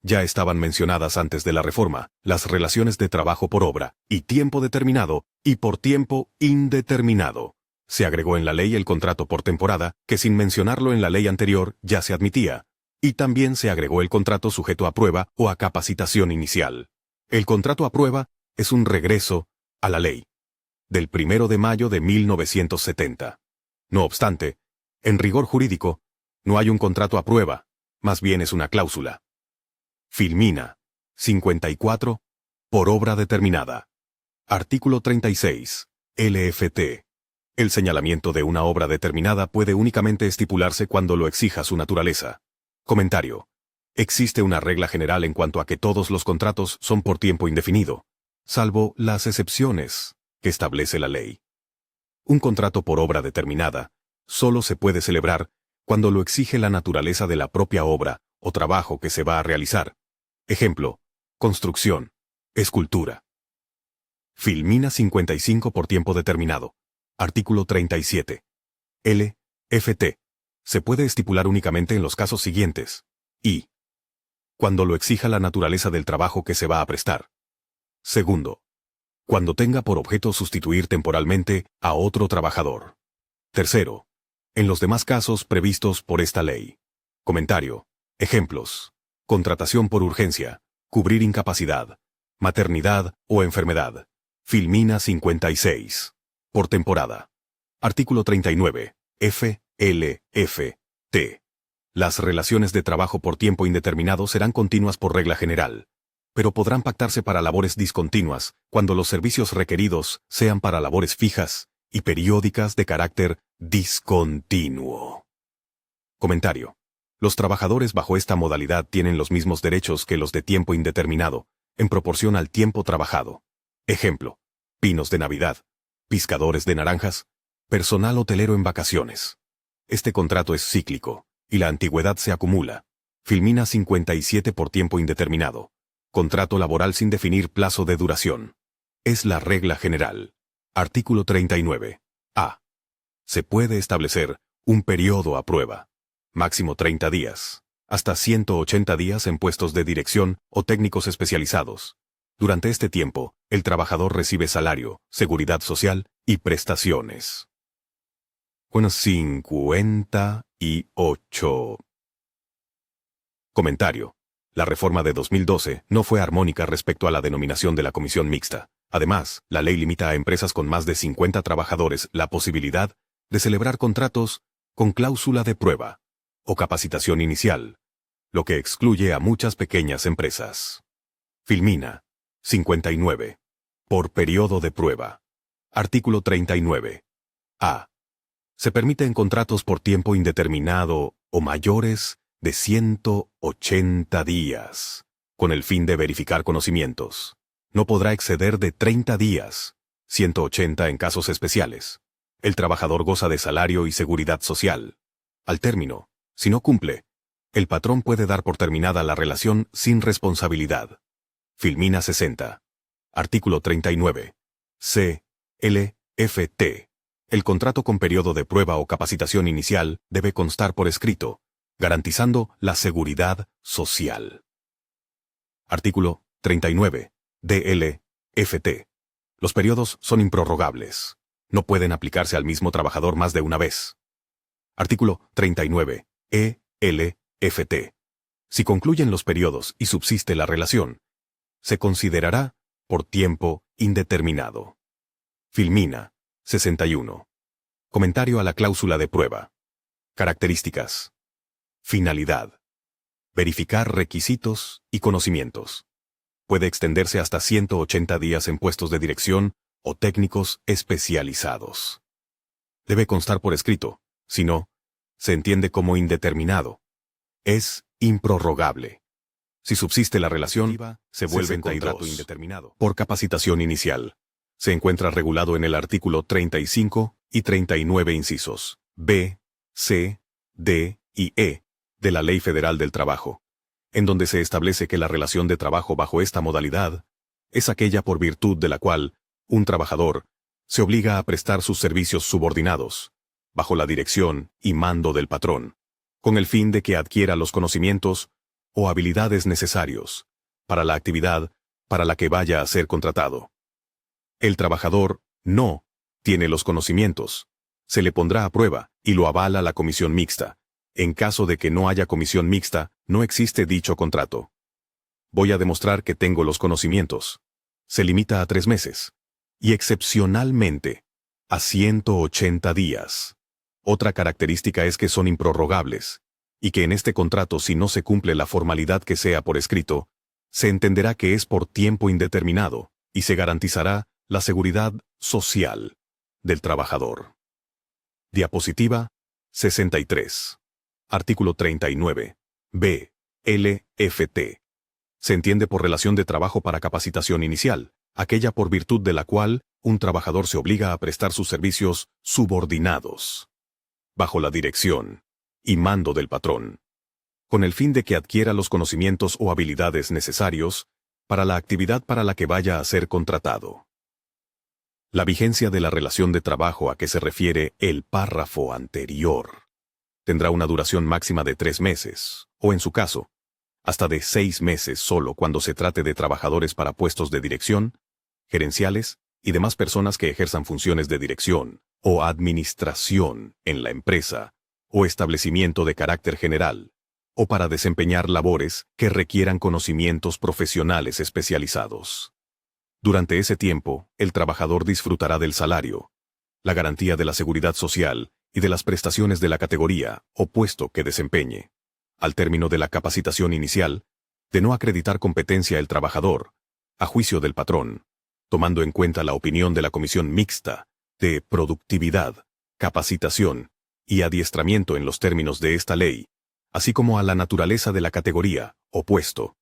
Ya estaban mencionadas antes de la reforma las relaciones de trabajo por obra y tiempo determinado y por tiempo indeterminado. Se agregó en la ley el contrato por temporada, que sin mencionarlo en la ley anterior ya se admitía, y también se agregó el contrato sujeto a prueba o a capacitación inicial. El contrato a prueba es un regreso a la ley del 1 de mayo de 1970. No obstante, en rigor jurídico, no hay un contrato a prueba, más bien es una cláusula. Filmina 54, por obra determinada. Artículo 36, LFT. El señalamiento de una obra determinada puede únicamente estipularse cuando lo exija su naturaleza. Comentario. Existe una regla general en cuanto a que todos los contratos son por tiempo indefinido, salvo las excepciones que establece la ley. Un contrato por obra determinada solo se puede celebrar cuando lo exige la naturaleza de la propia obra o trabajo que se va a realizar. Ejemplo: construcción, escultura. Filmina 55 por tiempo determinado. Artículo 37. LFT. Se puede estipular únicamente en los casos siguientes. I. Cuando lo exija la naturaleza del trabajo que se va a prestar. Segundo. Cuando tenga por objeto sustituir temporalmente a otro trabajador. Tercero. En los demás casos previstos por esta ley. Comentario. Ejemplos: contratación por urgencia, cubrir incapacidad, maternidad o enfermedad. Filmina 56. Por temporada. Artículo 39. FLFT. Las relaciones de trabajo por tiempo indeterminado serán continuas por regla general, pero podrán pactarse para labores discontinuas cuando los servicios requeridos sean para labores fijas y periódicas de carácter discontinuo. Comentario. Los trabajadores bajo esta modalidad tienen los mismos derechos que los de tiempo indeterminado, en proporción al tiempo trabajado. Ejemplo: pinos de Navidad, piscadores de naranjas, personal hotelero en vacaciones. Este contrato es cíclico, y la antigüedad se acumula. Filmina 57 por tiempo indeterminado. Contrato laboral sin definir plazo de duración. Es la regla general. Artículo 39. A. Se puede establecer un periodo a prueba. Máximo 30 días, hasta 180 días en puestos de dirección o técnicos especializados. Durante este tiempo, el trabajador recibe salario, seguridad social y prestaciones. 58. Comentario. La reforma de 2012 no fue armónica respecto a la denominación de la comisión mixta. Además, la ley limita a empresas con más de 50 trabajadores la posibilidad de celebrar contratos con cláusula de prueba o capacitación inicial, lo que excluye a muchas pequeñas empresas. Filmina 59. Por periodo de prueba. Artículo 39. A. Se permite en contratos por tiempo indeterminado o mayores de 180 días, con el fin de verificar conocimientos. No podrá exceder de 30 días, 180 en casos especiales. El trabajador goza de salario y seguridad social. Al término, si no cumple, el patrón puede dar por terminada la relación sin responsabilidad. Filmina 60. Artículo 39. C. L. F. T. El contrato con periodo de prueba o capacitación inicial debe constar por escrito, garantizando la seguridad social. Artículo 39. DL. FT. Los periodos son improrrogables. No pueden aplicarse al mismo trabajador más de una vez. Artículo 39. ELFT. Si concluyen los periodos y subsiste la relación, se considerará por tiempo indeterminado. Filmina 61. Comentario a la cláusula de prueba. Características. Finalidad. Verificar requisitos y conocimientos. Puede extenderse hasta 180 días en puestos de dirección o técnicos especializados. Debe constar por escrito, si no, se entiende como indeterminado. Es improrrogable. Si subsiste la relación, se vuelve contrato indeterminado. Por capacitación inicial. Se encuentra regulado en el artículo 35 y 39 incisos B, C, D y E de la Ley Federal del Trabajo, en donde se establece que la relación de trabajo bajo esta modalidad es aquella por virtud de la cual un trabajador se obliga a prestar sus servicios subordinados, bajo la dirección y mando del patrón, con el fin de que adquiera los conocimientos o habilidades necesarios para la actividad para la que vaya a ser contratado. El trabajador no tiene los conocimientos, se le pondrá a prueba y lo avala la comisión mixta. En caso de que no haya comisión mixta, no existe dicho contrato. Voy a demostrar que tengo los conocimientos. Se limita a 3 meses. Y excepcionalmente, a 180 días. Otra característica es que son improrrogables, y que en este contrato, si no se cumple la formalidad que sea por escrito, se entenderá que es por tiempo indeterminado, y se garantizará la seguridad social del trabajador. Diapositiva 63. Artículo 39. B. LFT. Se entiende por relación de trabajo para capacitación inicial, aquella por virtud de la cual un trabajador se obliga a prestar sus servicios subordinados, bajo la dirección y mando del patrón, con el fin de que adquiera los conocimientos o habilidades necesarios para la actividad para la que vaya a ser contratado. La vigencia de la relación de trabajo a que se refiere el párrafo anterior tendrá una duración máxima de 3 meses, o en su caso, hasta de 6 meses solo cuando se trate de trabajadores para puestos de dirección, gerenciales y demás personas que ejerzan funciones de dirección o administración en la empresa o establecimiento de carácter general, o para desempeñar labores que requieran conocimientos profesionales especializados. Durante ese tiempo, el trabajador disfrutará del salario, la garantía de la seguridad social y de las prestaciones de la categoría o puesto que desempeñe. Al término de la capacitación inicial, de no acreditar competencia el trabajador, a juicio del patrón, tomando en cuenta la opinión de la comisión mixta de productividad, capacitación y adiestramiento en los términos de esta ley, así como a la naturaleza de la categoría o puesto,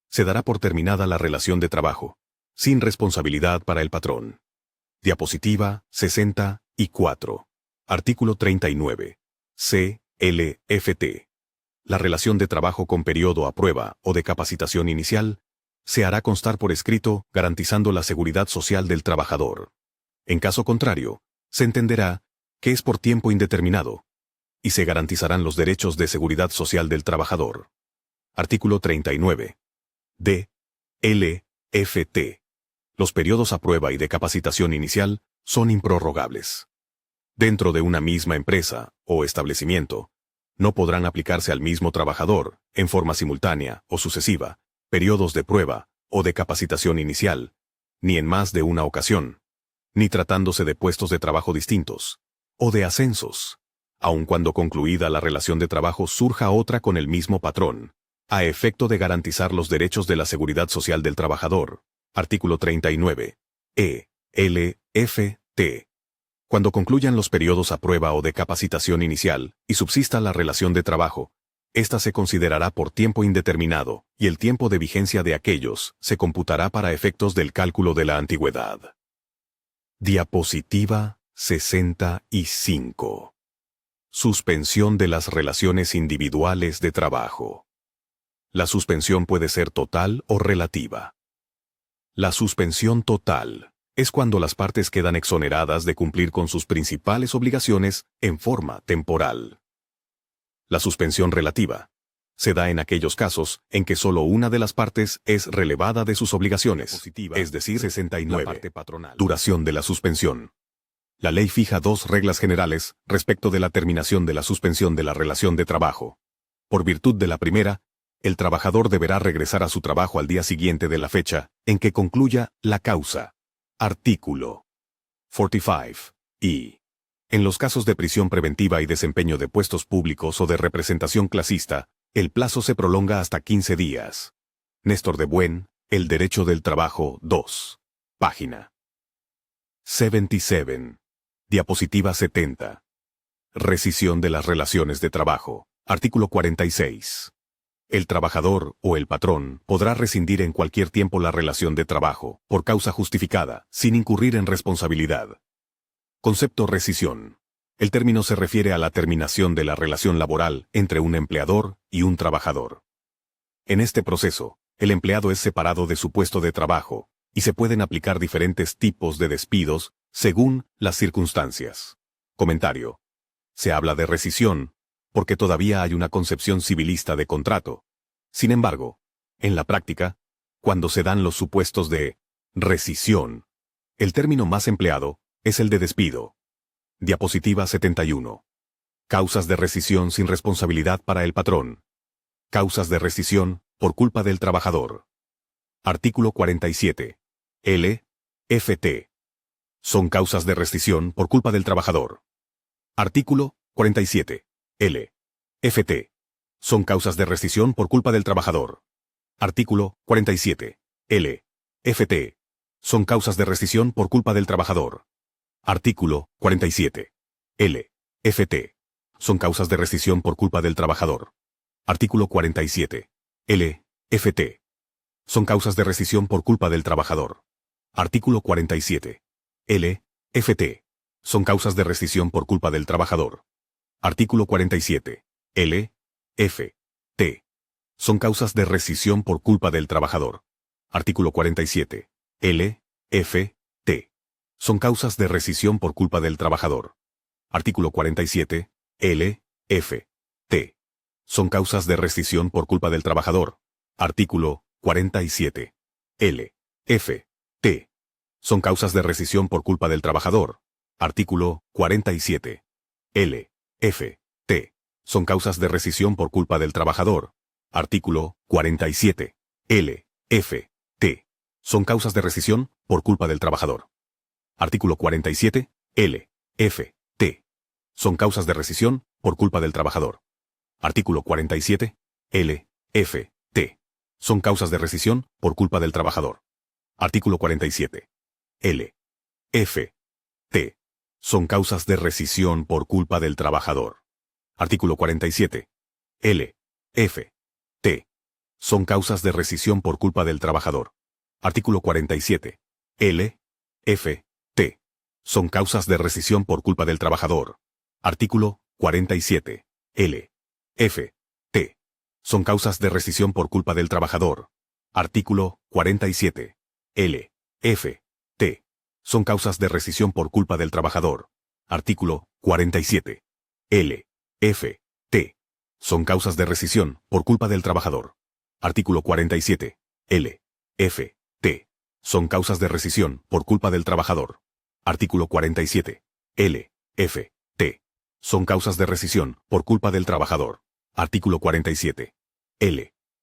se dará por terminada la relación de trabajo, sin responsabilidad para el patrón. Diapositiva 64. Artículo 39. CLFT. La relación de trabajo con periodo a prueba o de capacitación inicial se hará constar por escrito garantizando la seguridad social del trabajador. En caso contrario, se entenderá que es por tiempo indeterminado y se garantizarán los derechos de seguridad social del trabajador. Artículo 39. D. LFT. Los periodos a prueba y de capacitación inicial son improrrogables. Dentro de una misma empresa o establecimiento, no podrán aplicarse al mismo trabajador, en forma simultánea o sucesiva, periodos de prueba o de capacitación inicial, ni en más de una ocasión, ni tratándose de puestos de trabajo distintos, o de ascensos, aun cuando concluida la relación de trabajo surja otra con el mismo patrón, a efecto de garantizar los derechos de la seguridad social del trabajador. Artículo 39. LFT. Cuando concluyan los periodos a prueba o de capacitación inicial y subsista la relación de trabajo, ésta se considerará por tiempo indeterminado y el tiempo de vigencia de aquellos se computará para efectos del cálculo de la antigüedad. Diapositiva 65. Suspensión de las relaciones individuales de trabajo. La suspensión puede ser total o relativa. La suspensión total es cuando las partes quedan exoneradas de cumplir con sus principales obligaciones en forma temporal. La suspensión relativa se da en aquellos casos en que solo una de las partes es relevada de sus obligaciones, es decir, 69. La parte patronal. Duración de la suspensión. La ley fija 2 reglas generales respecto de la terminación de la suspensión de la relación de trabajo. Por virtud de la primera, el trabajador deberá regresar a su trabajo al día siguiente de la fecha en que concluya la causa. Artículo 45. Y, en los casos de prisión preventiva y desempeño de puestos públicos o de representación clasista, el plazo se prolonga hasta 15 días. Néstor de Buen, El Derecho del Trabajo, 2. Página 77. Diapositiva 70. Rescisión de las relaciones de trabajo. Artículo 46. El trabajador o el patrón podrá rescindir en cualquier tiempo la relación de trabajo, por causa justificada, sin incurrir en responsabilidad. Concepto rescisión. El término se refiere a la terminación de la relación laboral entre un empleador y un trabajador. En este proceso, el empleado es separado de su puesto de trabajo, y se pueden aplicar diferentes tipos de despidos según las circunstancias. Comentario. Se habla de rescisión, porque todavía hay una concepción civilista de contrato. Sin embargo, en la práctica, cuando se dan los supuestos de rescisión, el término más empleado es el de despido. Diapositiva 71. Causas de rescisión sin responsabilidad para el patrón. Causas de rescisión por culpa del trabajador. Artículo 47. L.F.T. Son causas de rescisión por culpa del trabajador. Artículo 47. L.F.T. Son causas de rescisión por culpa del trabajador. Artículo 47. L.F.T. Son causas de rescisión por culpa del trabajador. Artículo 47. L.F.T. Son causas de rescisión por culpa del trabajador. Artículo 47. L.F.T. Son causas de rescisión por culpa del trabajador. Artículo 47. L.F.T. Son causas de rescisión por culpa del trabajador. Artículo 47. L.F.T. Son causas de rescisión por culpa del trabajador. Artículo 47. L.F.T. Son causas de rescisión por culpa del trabajador. Artículo 47. L.F.T. Son causas de rescisión por culpa del trabajador. Artículo 47. L.F.T. Son causas de rescisión por culpa del trabajador. Artículo 47. L.F.T. Son causas de rescisión por culpa del trabajador. Artículo 47. L.F.T. Son causas de rescisión por culpa del trabajador. Artículo 47. L.F.T. Son causas de rescisión por culpa del trabajador. Artículo 47. L.F.T. Son causas de rescisión por culpa del trabajador. Artículo 47. L.F.T. Son causas de rescisión por culpa del trabajador. Artículo 47. L.F.T. Son causas de rescisión por culpa del trabajador. Artículo 47. L.F.T. Son causas de rescisión por culpa del trabajador. Artículo 47. L.F.T. Son causas de rescisión por culpa del trabajador. Artículo 47. L.F.T. Son causas de rescisión por culpa del trabajador. Artículo 47. L.F.T. Son causas de rescisión por culpa del trabajador. Artículo 47. L.F.T. Son causas de rescisión por culpa del trabajador. Artículo 47. L.F.T. Son causas de rescisión por culpa del trabajador. Artículo 47.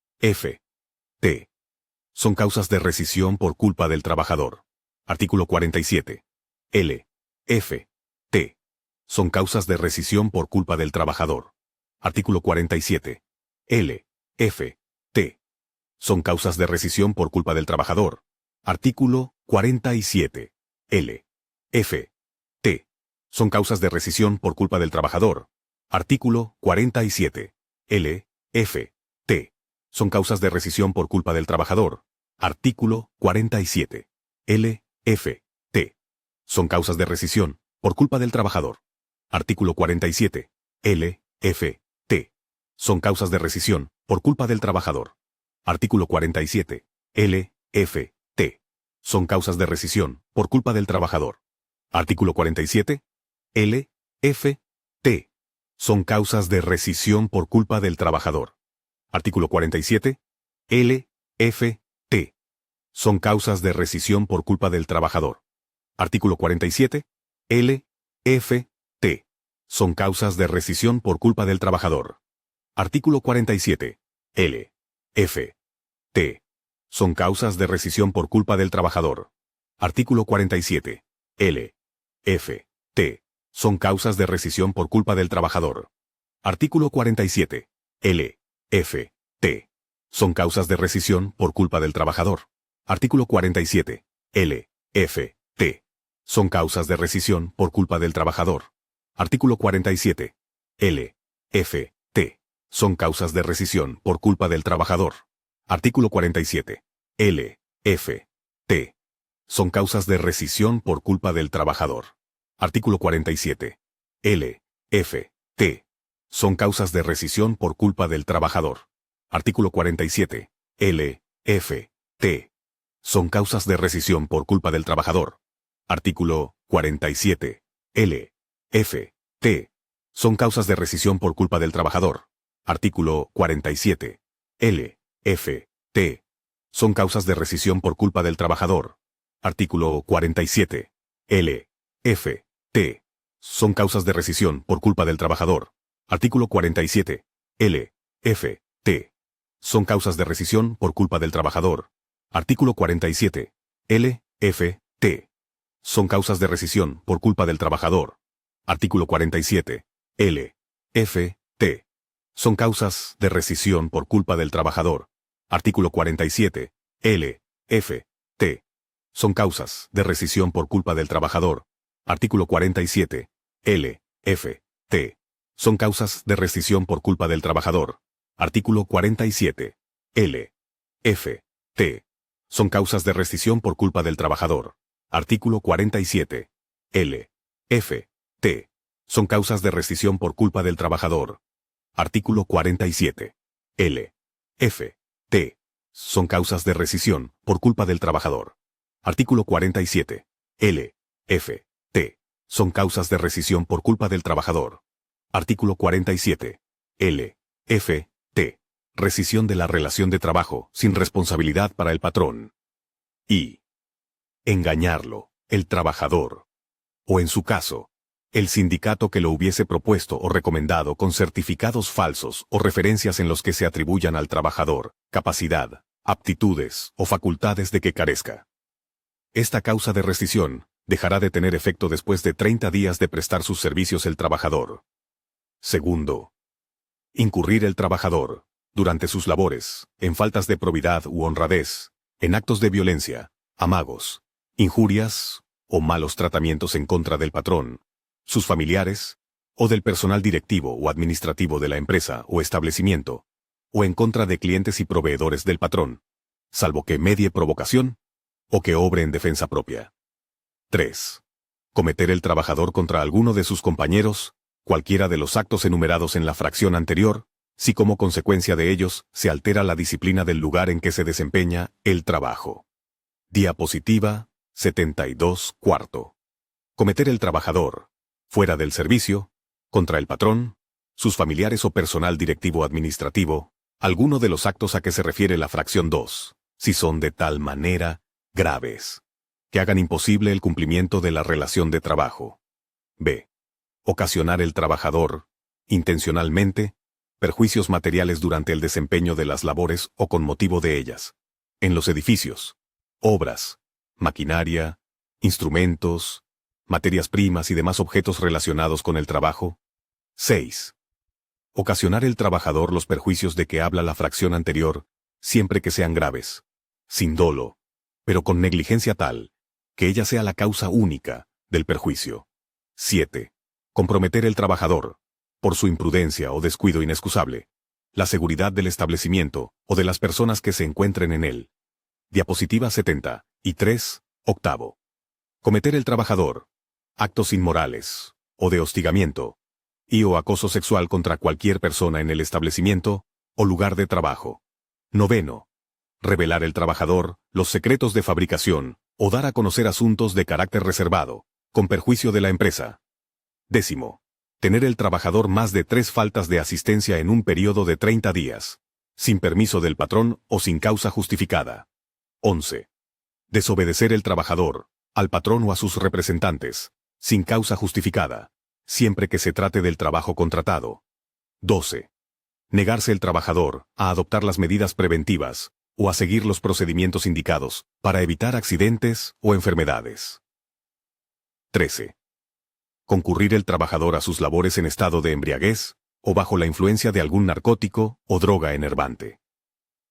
L.F.T. Son causas de rescisión por culpa del trabajador. Artículo 47. L.F.T. Son causas de rescisión por culpa del trabajador. Artículo 47. L.F.T. Son causas de rescisión por culpa del trabajador. Artículo 47. L.F.T. Son causas de rescisión por culpa del trabajador. Artículo 47. L.F.T. Son causas de rescisión por culpa del trabajador. Artículo 47. L.F.T. Son causas de rescisión por culpa del trabajador. Artículo 47. L.F.T. Son causas de rescisión por culpa del trabajador. Artículo 47. L.F.T. Son causas de rescisión por culpa del trabajador. Artículo 47. L.F.T. Son causas de rescisión por culpa del trabajador. Artículo 47. L.F.T. Son causas de rescisión por culpa del trabajador. Artículo 47. L.F.T. Son causas de rescisión por culpa del trabajador. Artículo 47. L.F.T. Son causas de rescisión por culpa del trabajador. Artículo 47. L.F.T. Son causas de rescisión por culpa del trabajador. Artículo 47. L.F.T. Son causas de rescisión por culpa del trabajador. Artículo 47. L.F.T. Son causas de rescisión por culpa del trabajador. Artículo 47. L.F.T. Son causas de rescisión por culpa del trabajador. Artículo 47. L.F.T. Son causas de rescisión por culpa del trabajador. Artículo 47. L.F.T. Son causas de rescisión por culpa del trabajador. Artículo 47. L.F.T. Son causas de rescisión por culpa del trabajador. Artículo 47. L.F.T. Son causas de rescisión por culpa del trabajador. Artículo 47. L, F, T. Son causas de rescisión por culpa del trabajador. Artículo 47. L, F, T. Son causas de rescisión por culpa del trabajador. Artículo 47. L, F, T. Son causas de rescisión por culpa del trabajador. Artículo 47. L, F, T. Son causas de rescisión por culpa del trabajador. Artículo 47. L, F, T. Son causas de rescisión por culpa del trabajador. Artículo 47. L, F, T. Son causas de rescisión por culpa del trabajador. Artículo 47. L, F, T. Son causas de rescisión por culpa del trabajador. Artículo 47. L, F, T. Son causas de rescisión por culpa del trabajador. Artículo 47. L, F, T. Son causas de rescisión por culpa del trabajador. Artículo 47. L, F, T. Son causas de rescisión por culpa del trabajador. Artículo 47. L, F, T. Son causas de rescisión por culpa del trabajador. Artículo 47. L, F, T. Rescisión de la relación de trabajo sin responsabilidad para el patrón. I. Engañarlo, el trabajador. O en su caso, el sindicato que lo hubiese propuesto o recomendado con certificados falsos o referencias en los que se atribuyan al trabajador capacidad, aptitudes o facultades de que carezca. Esta causa de rescisión dejará de tener efecto después de 30 días de prestar sus servicios el trabajador. Segundo. Incurrir el trabajador, durante sus labores, en faltas de probidad u honradez, en actos de violencia, amagos, injurias o malos tratamientos en contra del patrón, sus familiares, o del personal directivo o administrativo de la empresa o establecimiento, o en contra de clientes y proveedores del patrón, salvo que medie provocación, o que obre en defensa propia. 3. Cometer el trabajador contra alguno de sus compañeros, cualquiera de los actos enumerados en la fracción anterior, si como consecuencia de ellos se altera la disciplina del lugar en que se desempeña el trabajo. Diapositiva 72 cuarto. Cometer el trabajador, fuera del servicio, contra el patrón, sus familiares o personal directivo administrativo, alguno de los actos a que se refiere la fracción 2, si son de tal manera graves, que hagan imposible el cumplimiento de la relación de trabajo. B. Ocasionar el trabajador, intencionalmente, perjuicios materiales durante el desempeño de las labores o con motivo de ellas, en los edificios, obras, maquinaria, instrumentos, materias primas y demás objetos relacionados con el trabajo. 6. Ocasionar el trabajador los perjuicios de que habla la fracción anterior, siempre que sean graves, sin dolo, pero con negligencia tal, que ella sea la causa única del perjuicio. 7. Comprometer el trabajador, por su imprudencia o descuido inexcusable, la seguridad del establecimiento o de las personas que se encuentren en él. Diapositiva 70. Y 3. Octavo. Cometer el trabajador actos inmorales, o de hostigamiento, y o acoso sexual contra cualquier persona en el establecimiento o lugar de trabajo. 9. Revelar el trabajador los secretos de fabricación o dar a conocer asuntos de carácter reservado, con perjuicio de la empresa. 10. Tener el trabajador más de 3 faltas de asistencia en un periodo de 30 días, sin permiso del patrón o sin causa justificada. 11. Desobedecer el trabajador, al patrón o a sus representantes, sin causa justificada, siempre que se trate del trabajo contratado. 12. Negarse el trabajador a adoptar las medidas preventivas o a seguir los procedimientos indicados para evitar accidentes o enfermedades. 13. Concurrir el trabajador a sus labores en estado de embriaguez o bajo la influencia de algún narcótico o droga enervante.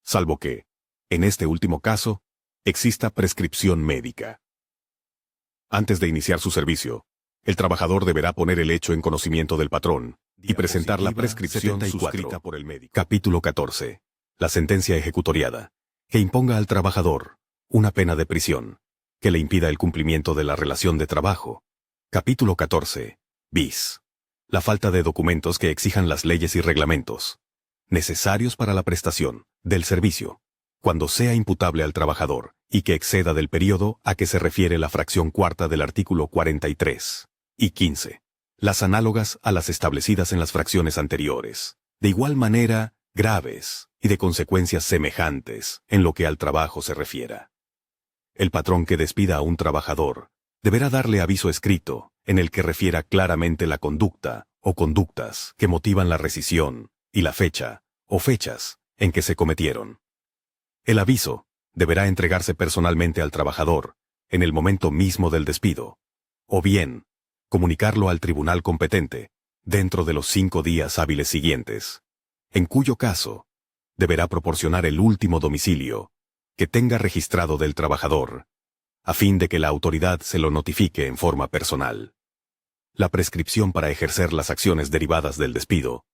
Salvo que, en este último caso, exista prescripción médica. Antes de iniciar su servicio, el trabajador deberá poner el hecho en conocimiento del patrón y presentar la prescripción suscrita por el médico. Capítulo 14. La sentencia ejecutoriada, que imponga al trabajador una pena de prisión, que le impida el cumplimiento de la relación de trabajo. Capítulo 14. Bis. La falta de documentos que exijan las leyes y reglamentos necesarios para la prestación del servicio, cuando sea imputable al trabajador y que exceda del período a que se refiere la fracción cuarta del artículo 43. Y 15. las análogas a las establecidas en las fracciones anteriores, de igual manera graves y de consecuencias semejantes en lo que al trabajo se refiera. El patrón que despida a un trabajador deberá darle aviso escrito en el que refiera claramente la conducta o conductas que motivan la rescisión y la fecha o fechas en que se cometieron. El aviso deberá entregarse personalmente al trabajador en el momento mismo del despido, o bien comunicarlo al tribunal competente dentro de los 5 días hábiles siguientes, en cuyo caso deberá proporcionar el último domicilio que tenga registrado del trabajador, a fin de que la autoridad se lo notifique en forma personal. La prescripción para ejercer las acciones derivadas del despido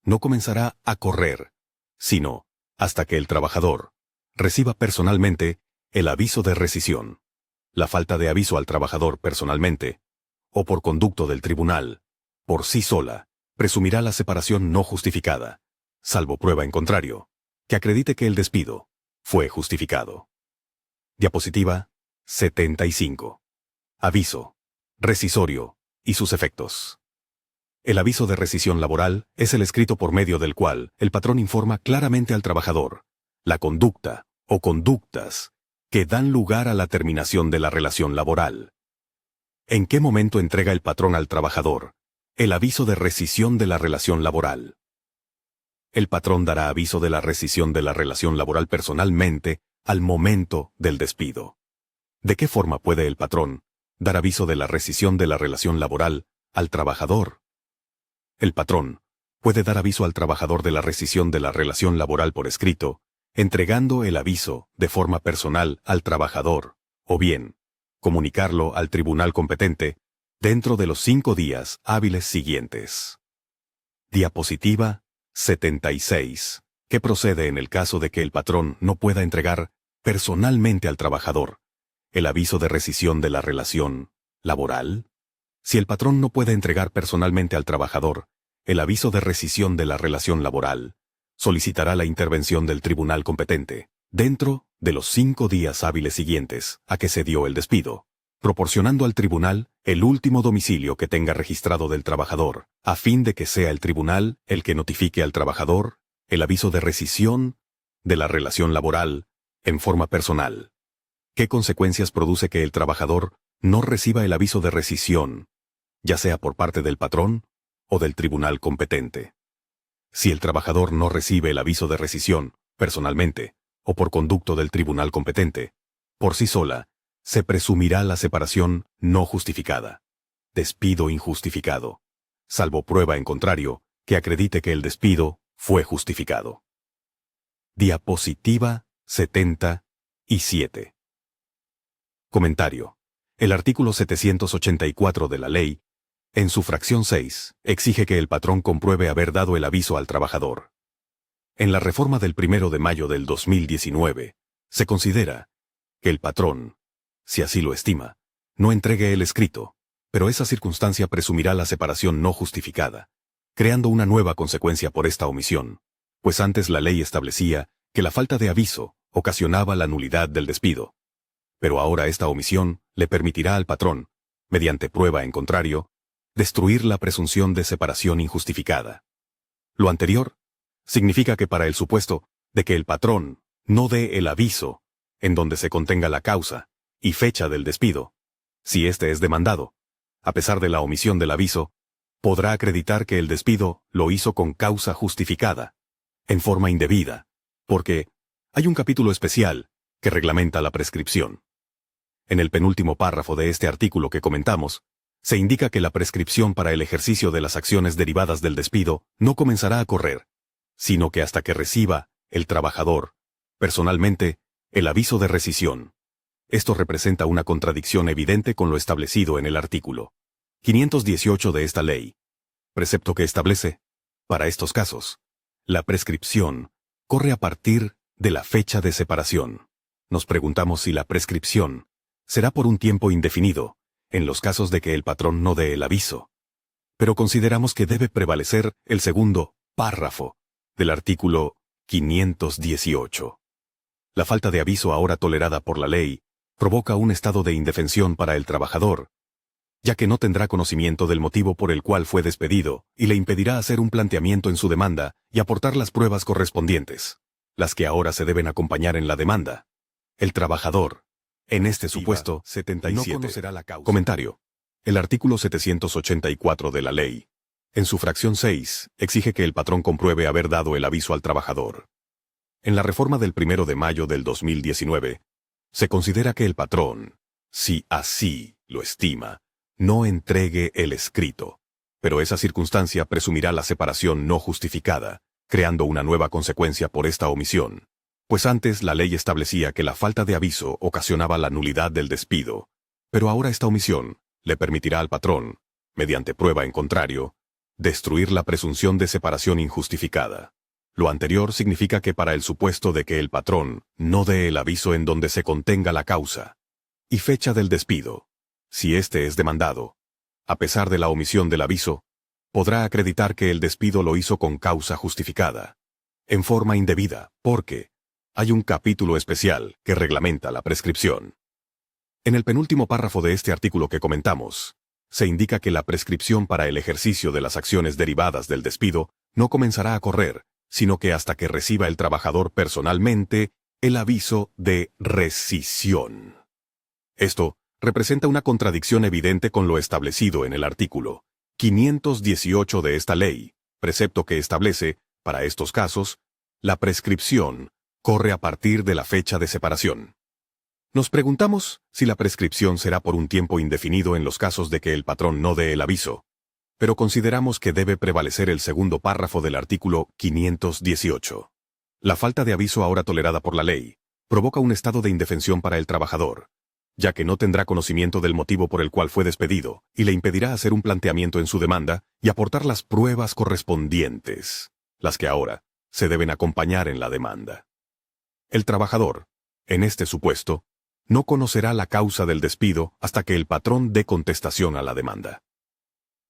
no comenzará a correr, sino hasta que el trabajador reciba personalmente el aviso de rescisión. La falta de aviso al trabajador personalmente, o por conducto del tribunal, por sí sola, presumirá la separación no justificada, salvo prueba en contrario, que acredite que el despido fue justificado. Diapositiva 75. Aviso rescisorio y sus efectos. El aviso de rescisión laboral es el escrito por medio del cual el patrón informa claramente al trabajador la conducta o conductas que dan lugar a la terminación de la relación laboral. ¿En qué momento entrega el patrón al trabajador el aviso de rescisión de la relación laboral? El patrón dará aviso de la rescisión de la relación laboral personalmente al momento del despido. ¿De qué forma puede el patrón dar aviso de la rescisión de la relación laboral al trabajador? El patrón puede dar aviso al trabajador de la rescisión de la relación laboral por escrito, entregando el aviso de forma personal al trabajador, o bien comunicarlo al tribunal competente dentro de los 5 días hábiles siguientes. Diapositiva 76. ¿Qué procede en el caso de que el patrón no pueda entregar personalmente al trabajador el aviso de rescisión de la relación laboral? Si el patrón no puede entregar personalmente al trabajador el aviso de rescisión de la relación laboral, solicitará la intervención del tribunal competente dentro de los 5 días hábiles siguientes a que se dio el despido, proporcionando al tribunal el último domicilio que tenga registrado del trabajador, a fin de que sea el tribunal el que notifique al trabajador el aviso de rescisión de la relación laboral en forma personal. ¿Qué consecuencias produce que el trabajador no reciba el aviso de rescisión, ya sea por parte del patrón o del tribunal competente? Si el trabajador no recibe el aviso de rescisión, personalmente, o por conducto del tribunal competente, por sí sola, se presumirá la separación no justificada, despido injustificado, salvo prueba en contrario que acredite que el despido fue justificado. Diapositiva 77. Comentario. El artículo 784 de la ley, en su fracción 6, exige que el patrón compruebe haber dado el aviso al trabajador. En la reforma del 1 de mayo del 2019, se considera que el patrón, si así lo estima, no entregue el escrito, pero esa circunstancia presumirá la separación no justificada, creando una nueva consecuencia por esta omisión, pues antes la ley establecía que la falta de aviso ocasionaba la nulidad del despido. Pero ahora esta omisión le permitirá al patrón, mediante prueba en contrario, destruir la presunción de separación injustificada. Lo anterior significa que para el supuesto de que el patrón no dé el aviso en donde se contenga la causa y fecha del despido, si éste es demandado, a pesar de la omisión del aviso, podrá acreditar que el despido lo hizo con causa justificada, en forma indebida, porque hay un capítulo especial que reglamenta la prescripción. En el penúltimo párrafo de este artículo que comentamos, se indica que la prescripción para el ejercicio de las acciones derivadas del despido no comenzará a correr, sino que hasta que reciba el trabajador, personalmente, el aviso de rescisión. Esto representa una contradicción evidente con lo establecido en el artículo 518 de esta ley, precepto que establece, para estos casos, la prescripción corre a partir de la fecha de separación. Nos preguntamos si la prescripción será por un tiempo indefinido, en los casos de que el patrón no dé el aviso. Pero consideramos que debe prevalecer el segundo párrafo del artículo 518. La falta de aviso ahora tolerada por la ley provoca un estado de indefensión para el trabajador, ya que no tendrá conocimiento del motivo por el cual fue despedido y le impedirá hacer un planteamiento en su demanda y aportar las pruebas correspondientes, las que ahora se deben acompañar en la demanda. El trabajador, en este supuesto, 77, no conocerá la causa. Comentario. El artículo 784 de la ley, en su fracción 6, exige que el patrón compruebe haber dado el aviso al trabajador. En la reforma del 1 de mayo del 2019, se considera que el patrón, si así lo estima, no entregue el escrito, pero esa circunstancia presumirá la separación no justificada, creando una nueva consecuencia por esta omisión, pues antes la ley establecía que la falta de aviso ocasionaba la nulidad del despido, pero ahora esta omisión le permitirá al patrón, mediante prueba en contrario, destruir la presunción de separación injustificada. Lo anterior significa que para el supuesto de que el patrón no dé el aviso en donde se contenga la causa y fecha del despido, si éste es demandado, a pesar de la omisión del aviso, podrá acreditar que el despido lo hizo con causa justificada, en forma indebida, porque hay un capítulo especial que reglamenta la prescripción. En el penúltimo párrafo de este artículo que comentamos, se indica que la prescripción para el ejercicio de las acciones derivadas del despido no comenzará a correr, sino que hasta que reciba el trabajador personalmente el aviso de rescisión. Esto representa una contradicción evidente con lo establecido en el artículo 518 de esta ley, precepto que establece, para estos casos, la prescripción corre a partir de la fecha de separación. Nos preguntamos si la prescripción será por un tiempo indefinido en los casos de que el patrón no dé el aviso, pero consideramos que debe prevalecer el segundo párrafo del artículo 518. La falta de aviso ahora tolerada por la ley provoca un estado de indefensión para el trabajador, ya que no tendrá conocimiento del motivo por el cual fue despedido y le impedirá hacer un planteamiento en su demanda y aportar las pruebas correspondientes, las que ahora se deben acompañar en la demanda. El trabajador, en este supuesto, no conocerá la causa del despido hasta que el patrón dé contestación a la demanda.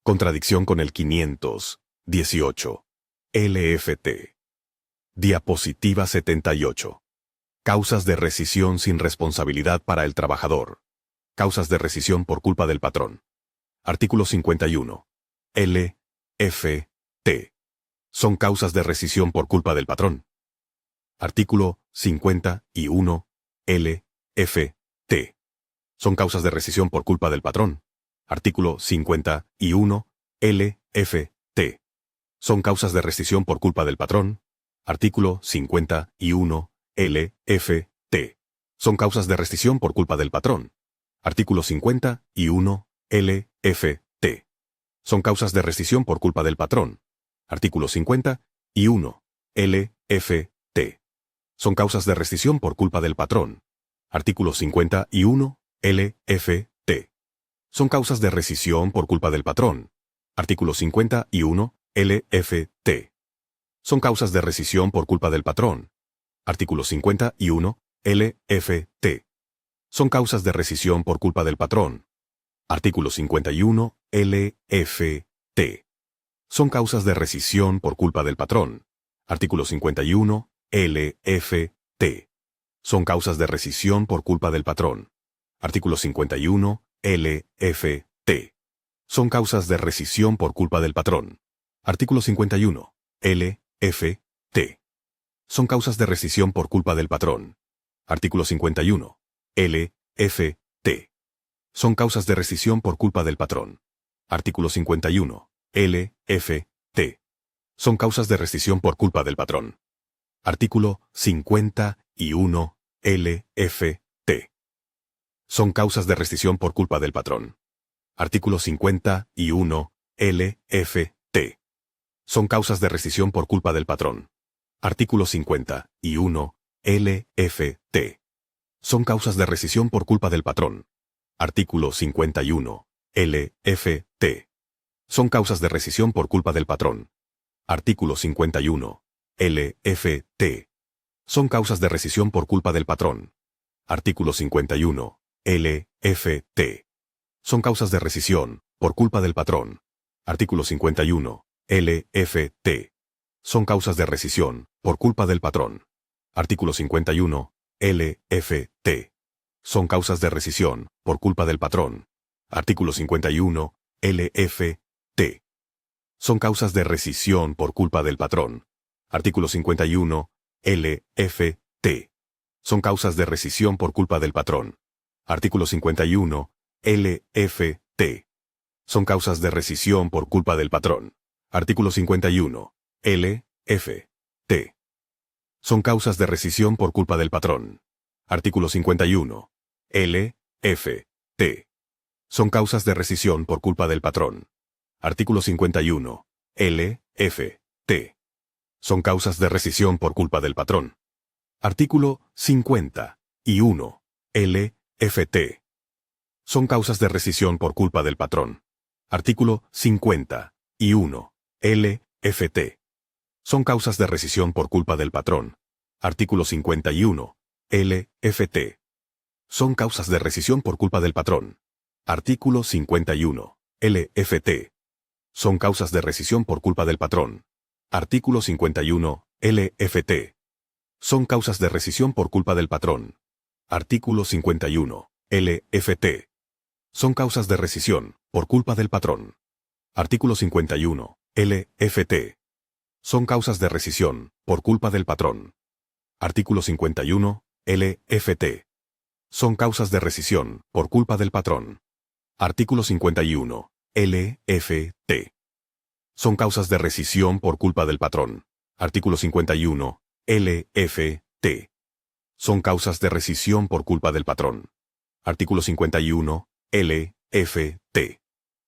Contradicción con el 518. LFT. Diapositiva 78. Causas de rescisión sin responsabilidad para el trabajador. Causas de rescisión por culpa del patrón. Artículo 51. LFT. Son causas de rescisión por culpa del patrón. Artículo 51. LFT. Son causas de rescisión por culpa del patrón. Artículo 51. LFT. Son causas de rescisión por culpa del patrón. Artículo 51. LFT. Son causas de rescisión por culpa del patrón. Artículo 51. LFT. Son causas de rescisión por culpa del patrón. Artículo 51. LFT. Son causas de rescisión por culpa del patrón. Artículo 51. LFT. Son causas de rescisión por culpa del patrón. Artículo 51. LFT. Son causas de rescisión por culpa del patrón. Artículo 51. LFT. Son causas de rescisión por culpa del patrón. Artículo 51. LFT. Son causas de rescisión por culpa del patrón. Artículo 51. LFT. Son causas de rescisión por culpa del patrón. Artículo 51. LFT. Son causas de rescisión por culpa del patrón. Artículo 51. LFT. Son causas de rescisión por culpa del patrón. Artículo 51. LFT. Son causas de rescisión por culpa del patrón. Artículo 51. LFT. Son causas de rescisión por culpa del patrón. Artículo 51. LFT. Son causas de rescisión por culpa del patrón. Artículo 51. LFT. Son causas de rescisión por culpa del patrón. Artículo 51. LFT. Son causas de rescisión por culpa del patrón. Artículo 51. LFT. Son causas de rescisión por culpa del patrón. Artículo 51. LFT. Son causas de rescisión por culpa del patrón. Artículo 51. LFT. Son causas de rescisión por culpa del patrón. Artículo 51. LFT. Son causas de rescisión por culpa del patrón. Artículo 51. LFT. Son causas de rescisión por culpa del patrón. Artículo 51, LFT. Son causas de rescisión por culpa del patrón. Artículo 51, LFT. Son causas de rescisión por culpa del patrón. Artículo 51, LFT. Son causas de rescisión por culpa del patrón. Artículo 51, LFT. Son causas de rescisión por culpa del patrón. Artículo 51, LFT. Son causas de rescisión por culpa del patrón. Artículo 51, LFT. Son causas de rescisión por culpa del patrón. Artículo 51, LFT. Son causas de rescisión por culpa del patrón. Artículo 51, LFT. Son causas de rescisión por culpa del patrón. Artículo 51, LFT. Son causas de rescisión por culpa del patrón. Artículo 51, LFT. Son causas de rescisión por culpa del patrón. Artículo 51, LFT. Son causas de rescisión por culpa del patrón. Artículo 51, LFT. Son causas de rescisión por culpa del patrón. Artículo 51, LFT. Son causas de rescisión por culpa del patrón. Artículo 51, LFT. Son causas de rescisión por culpa del patrón. Artículo 51, LFT. Son causas de rescisión por culpa del patrón. Artículo 51, LFT. Son causas de rescisión por culpa del patrón. Artículo 51, LFT.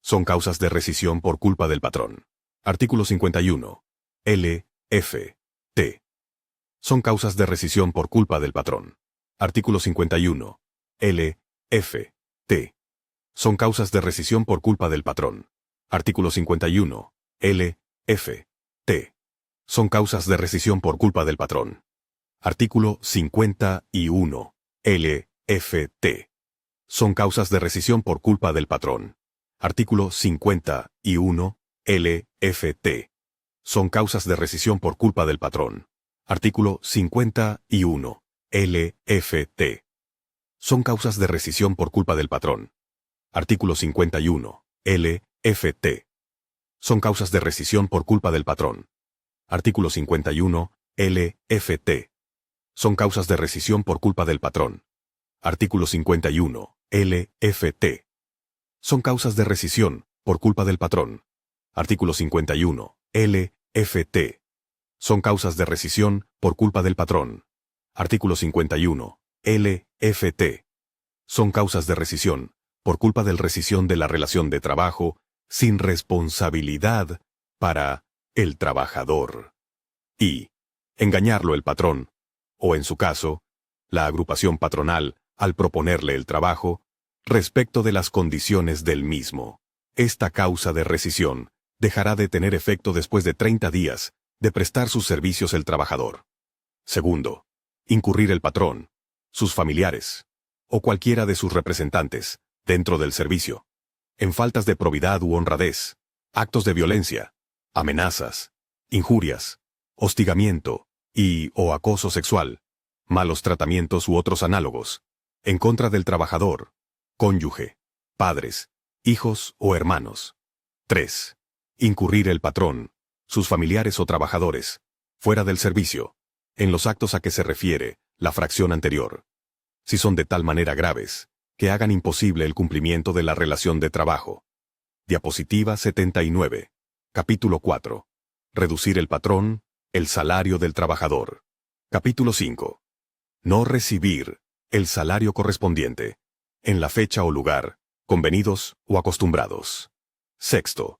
Son causas de rescisión por culpa del patrón. Artículo 51, LFT. Son causas de rescisión por culpa del patrón. Artículo 51, LFT. Son causas de rescisión por culpa del patrón. Artículo 51, LFT. Son causas de rescisión por culpa del patrón. Artículo 51, LFT. Son causas de rescisión por culpa del patrón. Artículo 51, LFT. Son causas de rescisión por culpa del patrón. Artículo 51, LFT. Son causas de rescisión por culpa del patrón. Artículo 51, LFT. Son causas de rescisión por culpa del patrón. Artículo 51, LFT. Son causas de rescisión por culpa del patrón. Artículo 51, LFT. Son causas de rescisión por culpa del patrón. Artículo 51, LFT. Son causas de rescisión por culpa del patrón. Artículo 51, LFT. Son causas de rescisión por culpa del rescisión de la relación de trabajo sin responsabilidad para el trabajador. Y engañarlo el patrón, o en su caso, la agrupación patronal, al proponerle el trabajo, respecto de las condiciones del mismo. Esta causa de rescisión dejará de tener efecto después de 30 días de prestar sus servicios el trabajador. Segundo, incurrir el patrón, sus familiares, o cualquiera de sus representantes, dentro del servicio, en faltas de probidad u honradez, actos de violencia, amenazas, injurias, hostigamiento y o acoso sexual, malos tratamientos u otros análogos, en contra del trabajador, cónyuge, padres, hijos o hermanos. 3. Incurrir el patrón, sus familiares o trabajadores, fuera del servicio, en los actos a que se refiere la fracción anterior, si son de tal manera graves, que hagan imposible el cumplimiento de la relación de trabajo. Diapositiva 79. Capítulo 4. Reducir el patrón, el salario del trabajador. Capítulo 5. No recibir el salario correspondiente, en la fecha o lugar, convenidos o acostumbrados. Sexto.